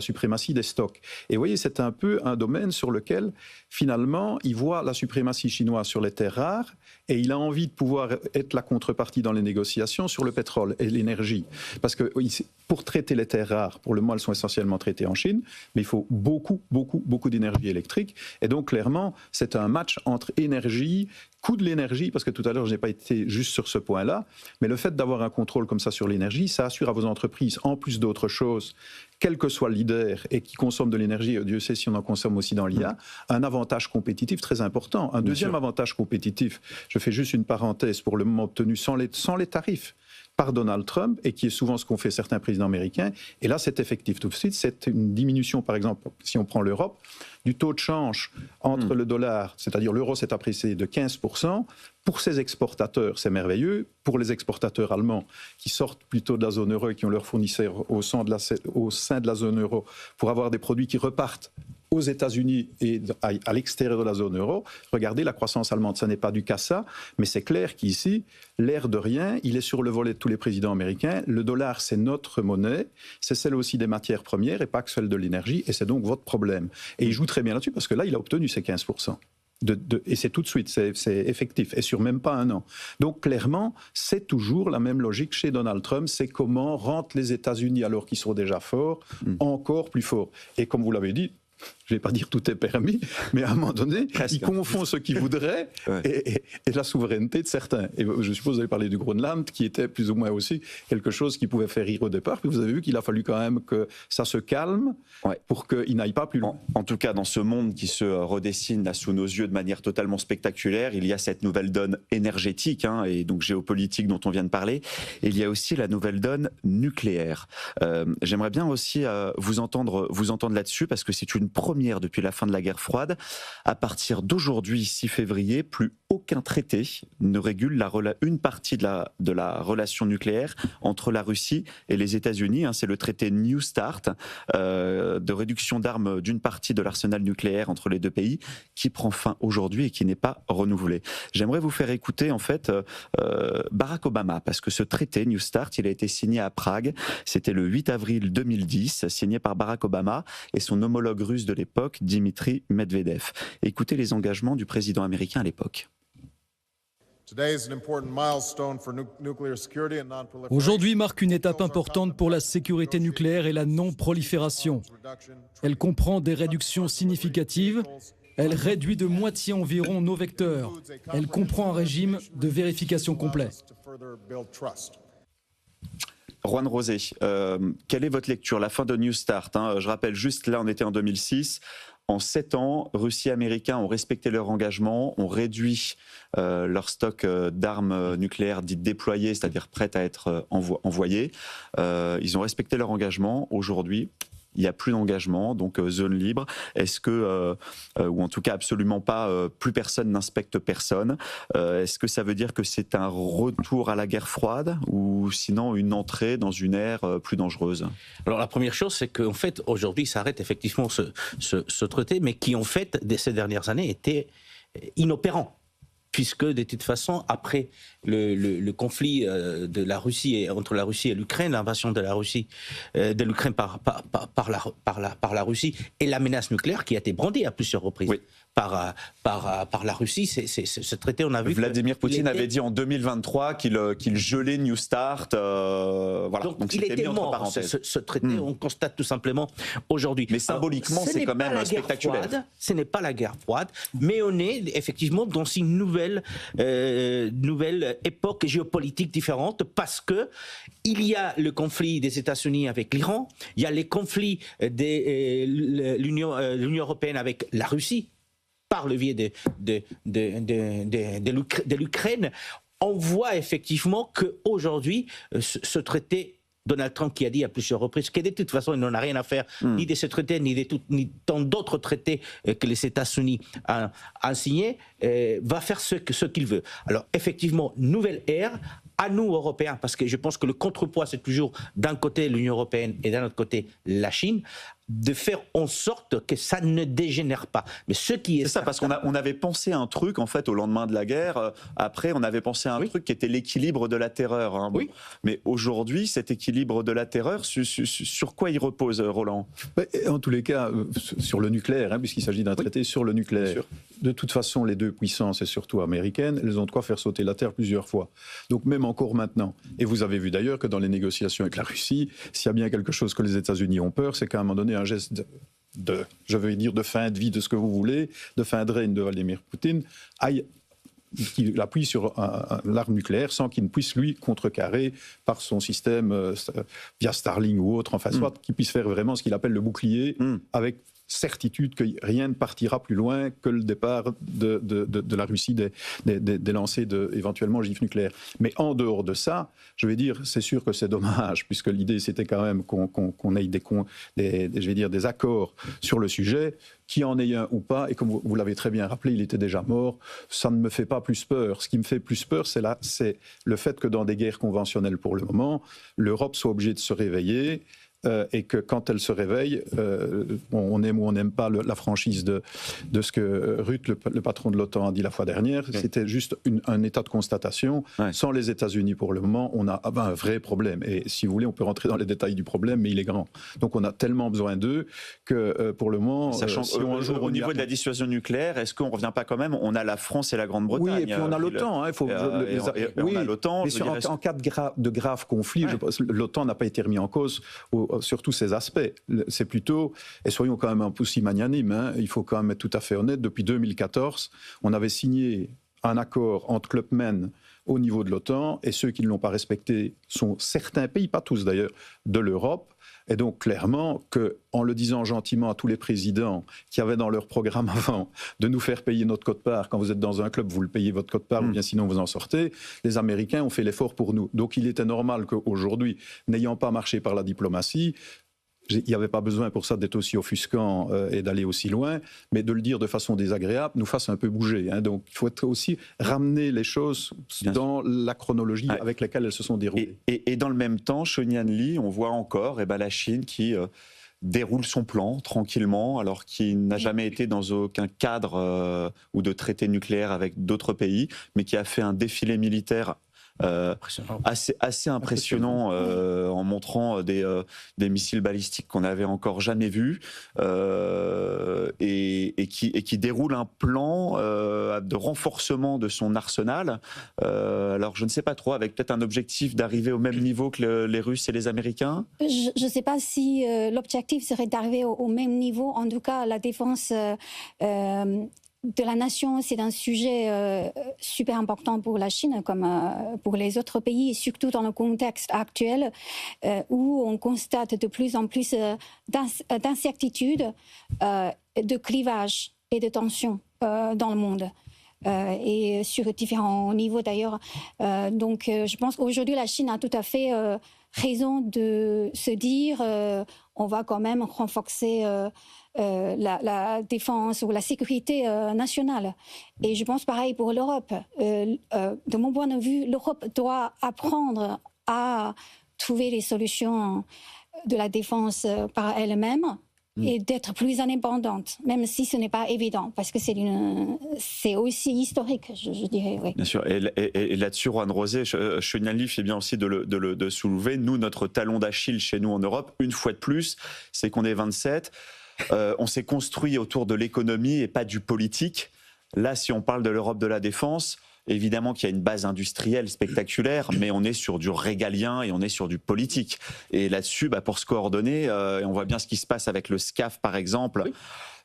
des stocks. Et vous voyez, c'est un peu un domaine sur lequel, finalement, il voit la suprématie chinoise sur les terres rares, et il a envie de pouvoir être la contrepartie dans les négociations sur le pétrole et l'énergie. Parce que pour traiter les terres rares, pour le moment, elles sont essentiellement traitées en Chine, mais il faut beaucoup d'énergie électrique. Et donc, clairement, c'est un match entre énergie, coût de l'énergie, parce que tout à l'heure, je n'ai pas été juste sur ce point-là, mais le fait d'avoir un contrôle comme ça sur l'énergie, ça assure à vos entreprises, en plus d'autres choses, quel que soit le leader et qui consomme de l'énergie, Dieu sait si on en consomme aussi dans l'IA, un avantage compétitif très important. Un deuxième avantage compétitif, je fais juste une parenthèse, pour le moment obtenu sans les tarifs par Donald Trump, et qui est souvent ce qu'ont fait certains présidents américains. Et là, c'est effectif tout de suite. C'est une diminution, par exemple, si on prend l'Europe, du taux de change entre le dollar, c'est-à-dire l'euro s'est apprécié de 15%. Pour ces exportateurs, c'est merveilleux. Pour les exportateurs allemands qui sortent plutôt de la zone euro et qui ont leurs fournisseurs au sein de la zone euro pour avoir des produits qui repartent aux États-Unis et à l'extérieur de la zone euro, regardez la croissance allemande, ça n'est pas du cassa, mais c'est clair qu'ici, l'air de rien, il est sur le volet de tous les présidents américains. Le dollar, c'est notre monnaie, c'est celle aussi des matières premières et pas que celle de l'énergie, et c'est donc votre problème. Et il joue très bien là-dessus, parce que là, il a obtenu ses 15%. Et c'est tout de suite, c'est effectif, et sur même pas un an. Donc clairement, c'est toujours la même logique chez Donald Trump, c'est comment rentrent les États-Unis, alors qu'ils sont déjà forts, encore plus forts. Et comme vous l'avez dit, je ne vais pas dire tout est permis, mais à un moment donné, il confond ce qu'il voudrait et la souveraineté de certains. Et je suppose que vous avez parlé du Groenland, qui était plus ou moins aussi quelque chose qui pouvait faire rire au départ. Puis vous avez vu qu'il a fallu quand même que ça se calme pour qu'il n'aille pas plus loin. En tout cas, dans ce monde qui se redessine là, sous nos yeux de manière totalement spectaculaire, il y a cette nouvelle donne énergétique et donc géopolitique dont on vient de parler. Et il y a aussi la nouvelle donne nucléaire. J'aimerais bien aussi vous entendre là-dessus, parce que c'est une première depuis la fin de la guerre froide. À partir d'aujourd'hui, 6 février, plus aucun traité ne régule une partie de la relation nucléaire entre la Russie et les États-Unis. C'est le traité New Start de réduction d'armes d'une partie de l'arsenal nucléaire entre les deux pays qui prend fin aujourd'hui et qui n'est pas renouvelé. J'aimerais vous faire écouter en fait Barack Obama, parce que ce traité New Start, il a été signé à Prague. C'était le 8 avril 2010, signé par Barack Obama et son homologue russe de l'époque, Dimitri Medvedev. Écoutez les engagements du président américain à l'époque. Aujourd'hui marque une étape importante pour la sécurité nucléaire et la non-prolifération. Elle comprend des réductions significatives. Elle réduit de moitié environ nos vecteurs. Elle comprend un régime de vérification complet. Juan Rosé, quelle est votre lecture? La fin de New Start, je rappelle juste, là on était en 2006. En 7 ans, Russie et Américains ont respecté leur engagement, ont réduit leur stock d'armes nucléaires dites déployées, c'est-à-dire prêtes à être envoyées. Ils ont respecté leur engagement. Aujourd'hui, il n'y a plus d'engagement, donc zone libre. Est-ce que, ou en tout cas absolument pas, plus personne n'inspecte personne. Est-ce que ça veut dire que c'est un retour à la guerre froide, ou sinon une entrée dans une ère plus dangereuse? Alors la première chose, c'est qu'en fait, aujourd'hui, s'arrête effectivement ce traité, mais qui en fait, ces dernières années, était inopérant. Puisque de toute façon, après le conflit de la Russie entre la Russie et l'Ukraine, l'invasion de l'Ukraine par la Russie et la menace nucléaire qui a été brandie à plusieurs reprises. par la Russie. Ce traité, on a vu Vladimir Poutine avait dit en 2023 qu'il gelait New Start. Voilà. Donc il était mort, ce traité, on constate tout simplement aujourd'hui. Mais symboliquement, c'est quand même spectaculaire. Ce n'est pas la guerre froide, mais on est effectivement dans une nouvelle époque géopolitique différente, parce que il y a le conflit des États-Unis avec l'Iran, il y a les conflits de l'Union européenne avec la Russie, par le biais de l'Ukraine. On voit effectivement qu'aujourd'hui, ce traité, Donald Trump qui a dit à plusieurs reprises que de toute façon il n'en a rien à faire ni de ce traité ni tant d'autres traités que les États-Unis ont signés, va faire ce qu'il veut. Alors effectivement, nouvelle ère à nous Européens, parce que je pense que le contrepoids c'est toujours d'un côté l'Union européenne et d'un autre côté la Chine, de faire en sorte que ça ne dégénère pas. Mais ce qui est ça, parce qu'on avait pensé un truc en fait au lendemain de la guerre. Après, on avait pensé à un truc qui était l'équilibre de la terreur. Hein. Oui. Mais aujourd'hui, cet équilibre de la terreur, sur quoi il repose, Roland ? En tous les cas, sur le nucléaire, hein, puisqu'il s'agit d'un traité sur le nucléaire. De toute façon, les deux puissances, et surtout américaines, elles ont de quoi faire sauter la terre plusieurs fois. Donc même encore maintenant. Et vous avez vu d'ailleurs que dans les négociations avec la Russie, s'il y a bien quelque chose que les États-Unis ont peur, c'est qu'à un moment donné, un geste je veux dire, de fin de vie, de ce que vous voulez, de fin de règne de Vladimir Poutine, qu'il appuie sur l'arme nucléaire sans qu'il ne puisse, lui, contrecarrer par son système via Starlink ou autre, enfin, soit qu'il puisse faire vraiment ce qu'il appelle le bouclier, avec certitude que rien ne partira plus loin que le départ de la Russie des lancers éventuellement gifles nucléaires. Mais en dehors de ça, je vais dire, c'est sûr que c'est dommage, puisque l'idée c'était quand même qu'on ait des accords sur le sujet, qui en ait un ou pas, et comme vous l'avez très bien rappelé, il était déjà mort, ça ne me fait pas plus peur. Ce qui me fait plus peur, c'est le fait que dans des guerres conventionnelles pour le moment, l'Europe soit obligée de se réveiller, et que quand elle se réveille, on aime ou on n'aime pas la franchise de ce que Rutte, le patron de l'OTAN, a dit la fois dernière, c'était juste un état de constatation. Sans les États-Unis pour le moment, on a un vrai problème. Et si vous voulez, on peut rentrer dans les détails du problème, mais il est grand. Donc on a tellement besoin d'eux que pour le moment... Sachant au niveau de la dissuasion nucléaire, est-ce qu'on ne revient pas quand même ? On a la France et la Grande-Bretagne. Oui, et puis on a l'OTAN. On a l'OTAN. En cas de graves conflits, l'OTAN n'a pas été remis en cause sur tous ces aspects. C'est plutôt, et soyons quand même un peu aussi magnanimes, il faut quand même être tout à fait honnête, depuis 2014, on avait signé un accord entre clubmen au niveau de l'OTAN, et ceux qui ne l'ont pas respecté sont certains pays, pas tous d'ailleurs, de l'Europe. Et donc clairement qu'en le disant gentiment à tous les présidents qui avaient dans leur programme avant de nous faire payer notre quote-part, quand vous êtes dans un club, vous le payez votre quote-part, ou bien sinon vous en sortez, les Américains ont fait l'effort pour nous. Donc il était normal qu'aujourd'hui, n'ayant pas marché par la diplomatie, il n'y avait pas besoin pour ça d'être aussi offusquant et d'aller aussi loin, mais de le dire de façon désagréable nous fasse un peu bouger. Hein. Donc il faut aussi ramener les choses dans la chronologie avec laquelle elles se sont déroulées. Et dans le même temps, Chonian Li, on voit encore la Chine qui déroule son plan tranquillement, alors qu'il n'a jamais été dans aucun cadre ou de traité nucléaire avec d'autres pays, mais qui a fait un défilé militaire assez impressionnant en montrant des missiles balistiques qu'on n'avait encore jamais vus et qui déroule un plan de renforcement de son arsenal. Alors je ne sais pas trop, avec peut-être un objectif d'arriver au même niveau que les Russes et les Américains. Je ne sais pas si l'objectif serait d'arriver au même niveau. En tout cas, la défense de la nation, c'est un sujet super important pour la Chine comme pour les autres pays, et surtout dans le contexte actuel où on constate de plus en plus d'incertitudes, de clivages et de tensions dans le monde. Et sur différents niveaux d'ailleurs. Donc je pense qu'aujourd'hui la Chine a tout à fait raison de se dire on va quand même renforcer la défense ou la sécurité nationale. Et je pense pareil pour l'Europe. De mon point de vue, l'Europe doit apprendre à trouver les solutions de la défense par elle-même et d'être plus indépendante, même si ce n'est pas évident, parce que c'est aussi historique, je dirais. Oui. Bien sûr, et là-dessus, Juan Rosé, Chonian Li fait bien aussi de soulever, nous, notre talon d'Achille chez nous en Europe, une fois de plus, c'est qu'on est 27. on s'est construit autour de l'économie et pas du politique. Là, si on parle de l'Europe de la défense, évidemment qu'il y a une base industrielle spectaculaire, mais on est sur du régalien et on est sur du politique. Et là-dessus, pour se coordonner, et on voit bien ce qui se passe avec le SCAF, par exemple, oui.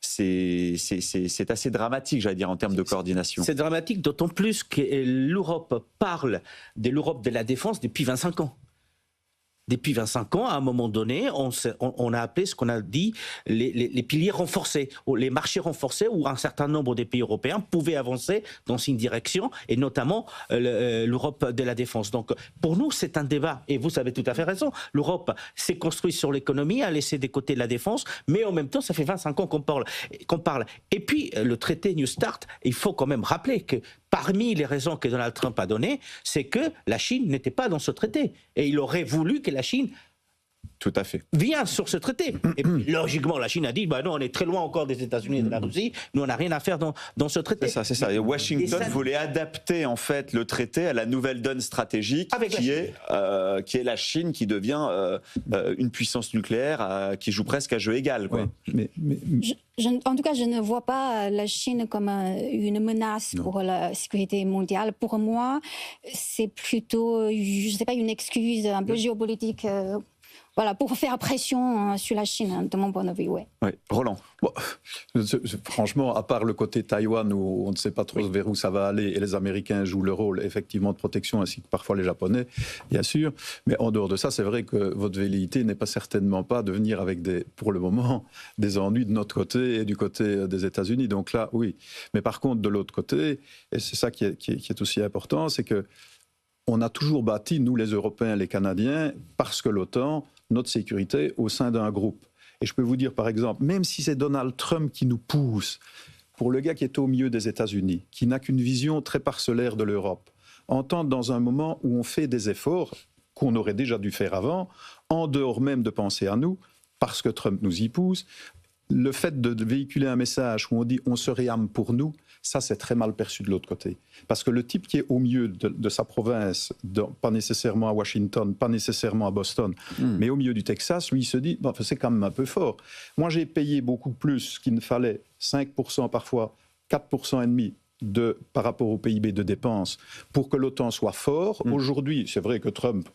C'est assez dramatique, j'allais dire, en termes de coordination. C'est dramatique, d'autant plus que l'Europe parle de l'Europe de la défense depuis 25 ans. Depuis 25 ans, à un moment donné, on a appelé ce qu'on a dit les piliers renforcés, ou les marchés renforcés, où un certain nombre des pays européens pouvaient avancer dans une direction, et notamment l'Europe de la défense. Donc, pour nous, c'est un débat, et vous avez tout à fait raison. L'Europe s'est construite sur l'économie, a laissé de côté la défense, mais en même temps, ça fait 25 ans qu'on parle. Et puis, le traité New Start, il faut quand même rappeler que parmi les raisons que Donald Trump a données, c'est que la Chine n'était pas dans ce traité. Et il aurait voulu que la Chine tout à fait vienne sur ce traité. Et puis, logiquement, la Chine a dit, non, on est très loin encore des États-Unis et de la Russie, nous, on n'a rien à faire dans ce traité. C'est ça. Et Washington voulait adapter, en fait, le traité à la nouvelle donne stratégique qui est la Chine, qui devient une puissance nucléaire qui joue presque à jeu égal. Quoi. Ouais, en tout cas, je ne vois pas la Chine comme une menace pour la sécurité mondiale. Pour moi, c'est plutôt, je ne sais pas, une excuse un peu géopolitique. Voilà, pour faire pression sur la Chine, de mon point de vue, oui. Roland. Franchement, à part le côté Taïwan, où on ne sait pas trop vers où ça va aller, et les Américains jouent le rôle, effectivement, de protection, ainsi que parfois les Japonais, bien sûr. Mais en dehors de ça, c'est vrai que votre velléité n'est pas certainement pas de venir avec, pour le moment, des ennuis de notre côté et du côté des États-Unis. Donc là, oui. Mais par contre, de l'autre côté, et c'est ça qui est aussi important, c'est que on a toujours bâti, nous les Européens, les Canadiens, parce que l'OTAN, notre sécurité au sein d'un groupe. Et je peux vous dire, par exemple, même si c'est Donald Trump qui nous pousse, pour le gars qui est au milieu des États-Unis, qui n'a qu'une vision très parcellaire de l'Europe, entendre dans un moment où on fait des efforts qu'on aurait déjà dû faire avant, en dehors même de penser à nous, parce que Trump nous y pousse, le fait de véhiculer un message où on dit « on se réarme pour nous », ça, c'est très mal perçu de l'autre côté. Parce que le type qui est au milieu de sa province, pas nécessairement à Washington, pas nécessairement à Boston, mais au milieu du Texas, lui, il se dit c'est quand même un peu fort. Moi, j'ai payé beaucoup plus qu'il ne fallait, 5% parfois, 4,5% par rapport au PIB de dépenses, pour que l'OTAN soit fort. Aujourd'hui, c'est vrai que Trump,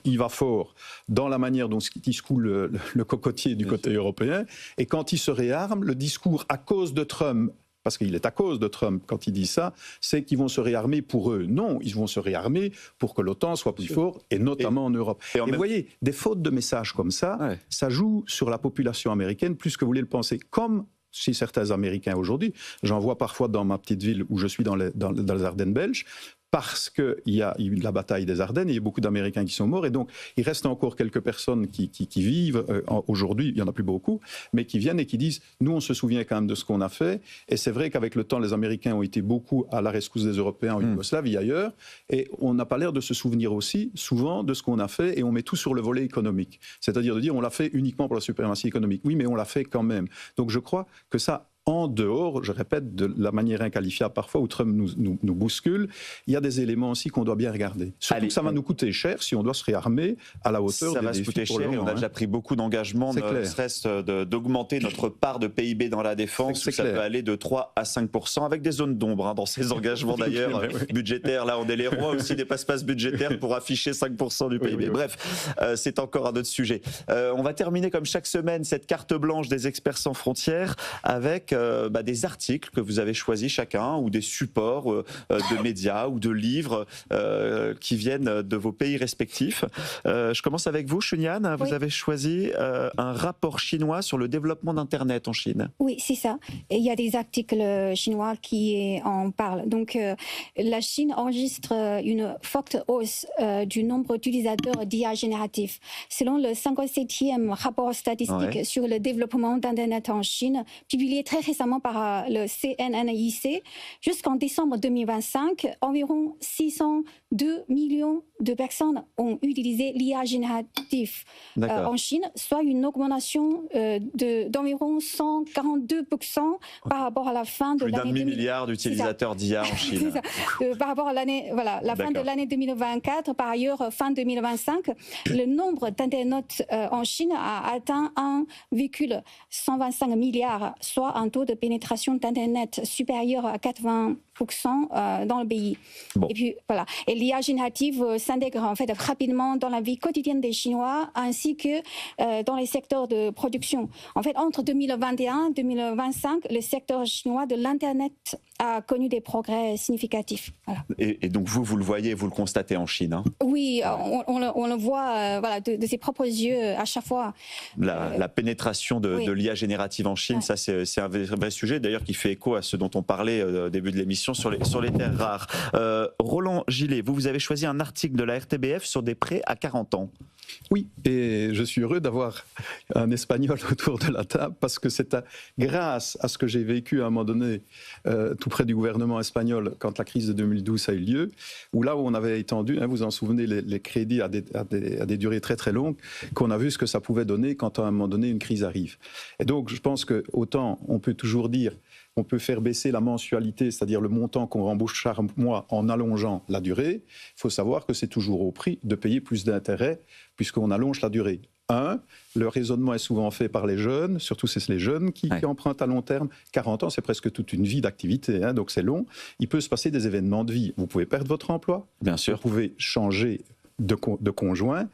il va fort dans la manière dont il se coule le cocotier du côté européen. Et quand il se réarme, le discours à cause de Trump, parce qu'il est à cause de Trump quand il dit ça, c'est qu'ils vont se réarmer pour eux. Non, ils vont se réarmer pour que l'OTAN soit plus fort, et notamment en Europe. Et vous voyez, des fautes de messages comme ça, ça joue sur la population américaine plus que vous voulez le penser. Comme chez certains Américains aujourd'hui, j'en vois parfois dans ma petite ville où je suis dans les Ardennes belges, parce qu'il y a eu la bataille des Ardennes, et il y a beaucoup d'Américains qui sont morts, et donc il reste encore quelques personnes qui vivent aujourd'hui, il n'y en a plus beaucoup, mais qui viennent et qui disent « nous on se souvient quand même de ce qu'on a fait », et c'est vrai qu'avec le temps les Américains ont été beaucoup à la rescousse des Européens en Yougoslavie et ailleurs, et on n'a pas l'air de se souvenir aussi souvent de ce qu'on a fait, et on met tout sur le volet économique, c'est-à-dire de dire on l'a fait uniquement pour la suprématie économique, oui mais on l'a fait quand même. Donc je crois que ça, en dehors, je répète, de la manière inqualifiable parfois où Trump nous bouscule, il y a des éléments aussi qu'on doit bien regarder. Surtout que ça va nous coûter cher si on doit se réarmer à la hauteur des défis. Ça va se coûter cher et on a déjà pris beaucoup d'engagements, ne serait-ce d'augmenter notre part de PIB dans la défense, ça peut aller de 3 à 5%, avec des zones d'ombre dans ces engagements d'ailleurs budgétaires. Là, on est les rois aussi des passe-passe budgétaires pour afficher 5% du PIB. Bref, c'est encore un autre sujet. On va terminer comme chaque semaine cette carte blanche des experts sans frontières avec des articles que vous avez choisis chacun, ou des supports de médias ou de livres qui viennent de vos pays respectifs. Je commence avec vous, Chunyan. Vous avez choisi un rapport chinois sur le développement d'Internet en Chine. Oui, c'est ça. Et il y a des articles chinois qui en parlent. Donc, la Chine enregistre une forte hausse du nombre d'utilisateurs d'IA génératifs. Selon le 57e rapport statistique sur le développement d'Internet en Chine, publié très récemment par le CNNIC, jusqu'en décembre 2025, environ 602 millions de personnes ont utilisé l'IA générative en Chine, soit une augmentation d'environ 142% par rapport à la fin de l'année 2000 milliards d'utilisateurs d'IA en Chine. Par rapport à l'année, la fin de l'année 2024, par ailleurs, fin 2025, le nombre d'internautes en Chine a atteint 1,125 milliard, soit un taux de pénétration d'Internet supérieur à 80% dans le pays. Et puis voilà. Et l'IA générative s'intègre en fait rapidement dans la vie quotidienne des Chinois ainsi que dans les secteurs de production. En fait, entre 2021 et 2025, le secteur chinois de l'Internet a connu des progrès significatifs. Voilà. Et donc vous le voyez, vous le constatez en Chine, hein? Oui, on le voit voilà, de ses propres yeux à chaque fois. La pénétration de l'IA générative en Chine, ça c'est un vrai sujet d'ailleurs qui fait écho à ce dont on parlait au début de l'émission sur les terres rares. Roland Gillet, vous avez choisi un article de la RTBF sur des prêts à 40 ans. Oui, et je suis heureux d'avoir un Espagnol autour de la table parce que c'est grâce à ce que j'ai vécu à un moment donné tout près du gouvernement espagnol quand la crise de 2012 a eu lieu, où là où on avait étendu, vous vous en souvenez, les crédits à des durées très très longues, qu'on a vu ce que ça pouvait donner quand à un moment donné une crise arrive. Et donc je pense que autant on peut toujours dire on peut faire baisser la mensualité, c'est-à-dire le montant qu'on rembourse chaque mois en allongeant la durée. Il faut savoir que c'est toujours au prix de payer plus d'intérêts puisqu'on allonge la durée. Le raisonnement est souvent fait par les jeunes, surtout c'est les jeunes qui empruntent à long terme. 40 ans, c'est presque toute une vie d'activité, donc c'est long. Il peut se passer des événements de vie. Vous pouvez perdre votre emploi, bien sûr. Vous pouvez changer de conjoint.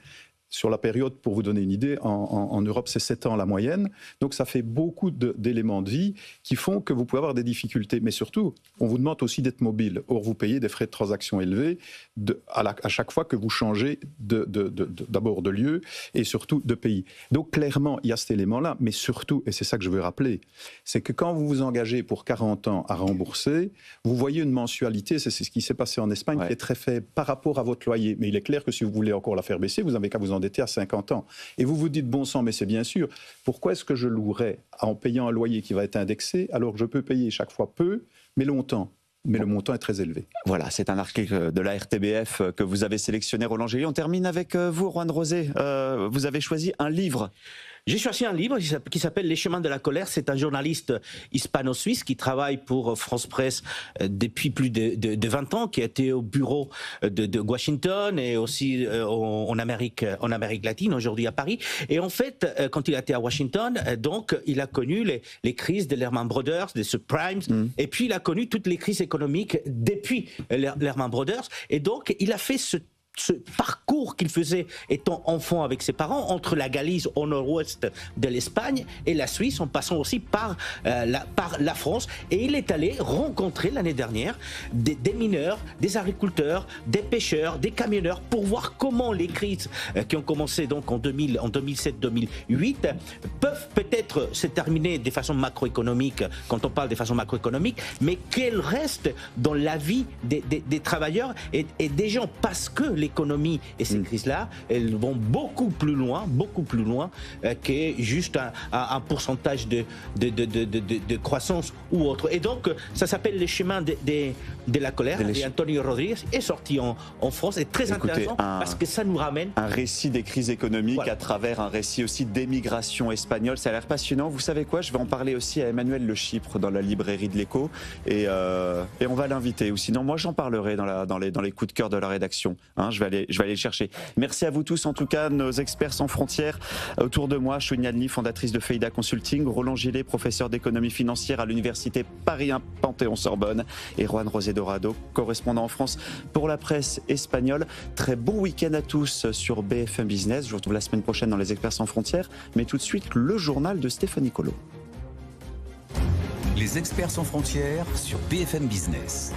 Sur la période, pour vous donner une idée, en Europe, c'est 7 ans la moyenne. Donc, ça fait beaucoup d'éléments de vie qui font que vous pouvez avoir des difficultés. Mais surtout, on vous demande aussi d'être mobile. Or, vous payez des frais de transaction élevés à chaque fois que vous changez d'abord de lieu et surtout de pays. Donc, clairement, il y a cet élément-là. Mais surtout, et c'est ça que je veux rappeler, c'est que quand vous vous engagez pour 40 ans à rembourser, vous voyez une mensualité, c'est ce qui s'est passé en Espagne, qui est très faible par rapport à votre loyer. Mais il est clair que si vous voulez encore la faire baisser, vous n'avez qu'à vous endetter à 50 ans. Et vous vous dites, bon sang, mais c'est bien sûr, pourquoi est-ce que je louerais en payant un loyer qui va être indexé alors que je peux payer chaque fois peu, mais longtemps? Mais le montant est très élevé. Voilà, c'est un article de la RTBF que vous avez sélectionné, Roland Gillet. On termine avec vous, Juan Rosé. Vous avez choisi un livre. J'ai choisi un livre qui s'appelle Les chemins de la colère. C'est un journaliste hispano-suisse qui travaille pour France Presse depuis plus de 20 ans, qui a été au bureau de Washington et aussi en Amérique latine, aujourd'hui à Paris. Et en fait, quand il a été à Washington, donc il a connu les crises de Lehman Brothers, des subprimes, et puis il a connu toutes les crises économiques depuis Lehman Brothers. Et donc il a fait ce parcours qu'il faisait étant enfant avec ses parents entre la Galice au nord-ouest de l'Espagne et la Suisse, en passant aussi par la France. Et il est allé rencontrer l'année dernière des mineurs, des agriculteurs, des pêcheurs, des camionneurs pour voir comment les crises qui ont commencé donc en 2007-2008 peuvent peut-être se terminer de façon macroéconomique quand on parle de façon macroéconomique, mais qu'elles restent dans la vie des travailleurs et des gens, parce que l'économie et ces crises-là, elles vont beaucoup plus loin que juste un pourcentage de croissance ou autre. Et donc, ça s'appelle Les chemins de la colère. Et Antonio Rodriguez est sorti en France. C'est très intéressant parce que ça nous ramène un récit des crises économiques à travers un récit aussi d'émigration espagnole. Ça a l'air passionnant. Vous savez quoi? Je vais en parler aussi à Emmanuel Le Chypre dans la librairie de l'Écho et on va l'inviter. Ou sinon, moi, j'en parlerai dans les coups de cœur de la rédaction. Je vais aller le chercher. Merci à vous tous, en tout cas, nos experts sans frontières. Autour de moi, Chouine Adli, fondatrice de Feida Consulting, Roland Gillet, professeur d'économie financière à l'université Paris 1 Panthéon-Sorbonne, et Juan Rosé Dorado, correspondant en France pour la presse espagnole. Très bon week-end à tous sur BFM Business. Je vous retrouve la semaine prochaine dans les experts sans frontières, mais tout de suite, le journal de Stéphanie Colo. Les experts sans frontières sur BFM Business.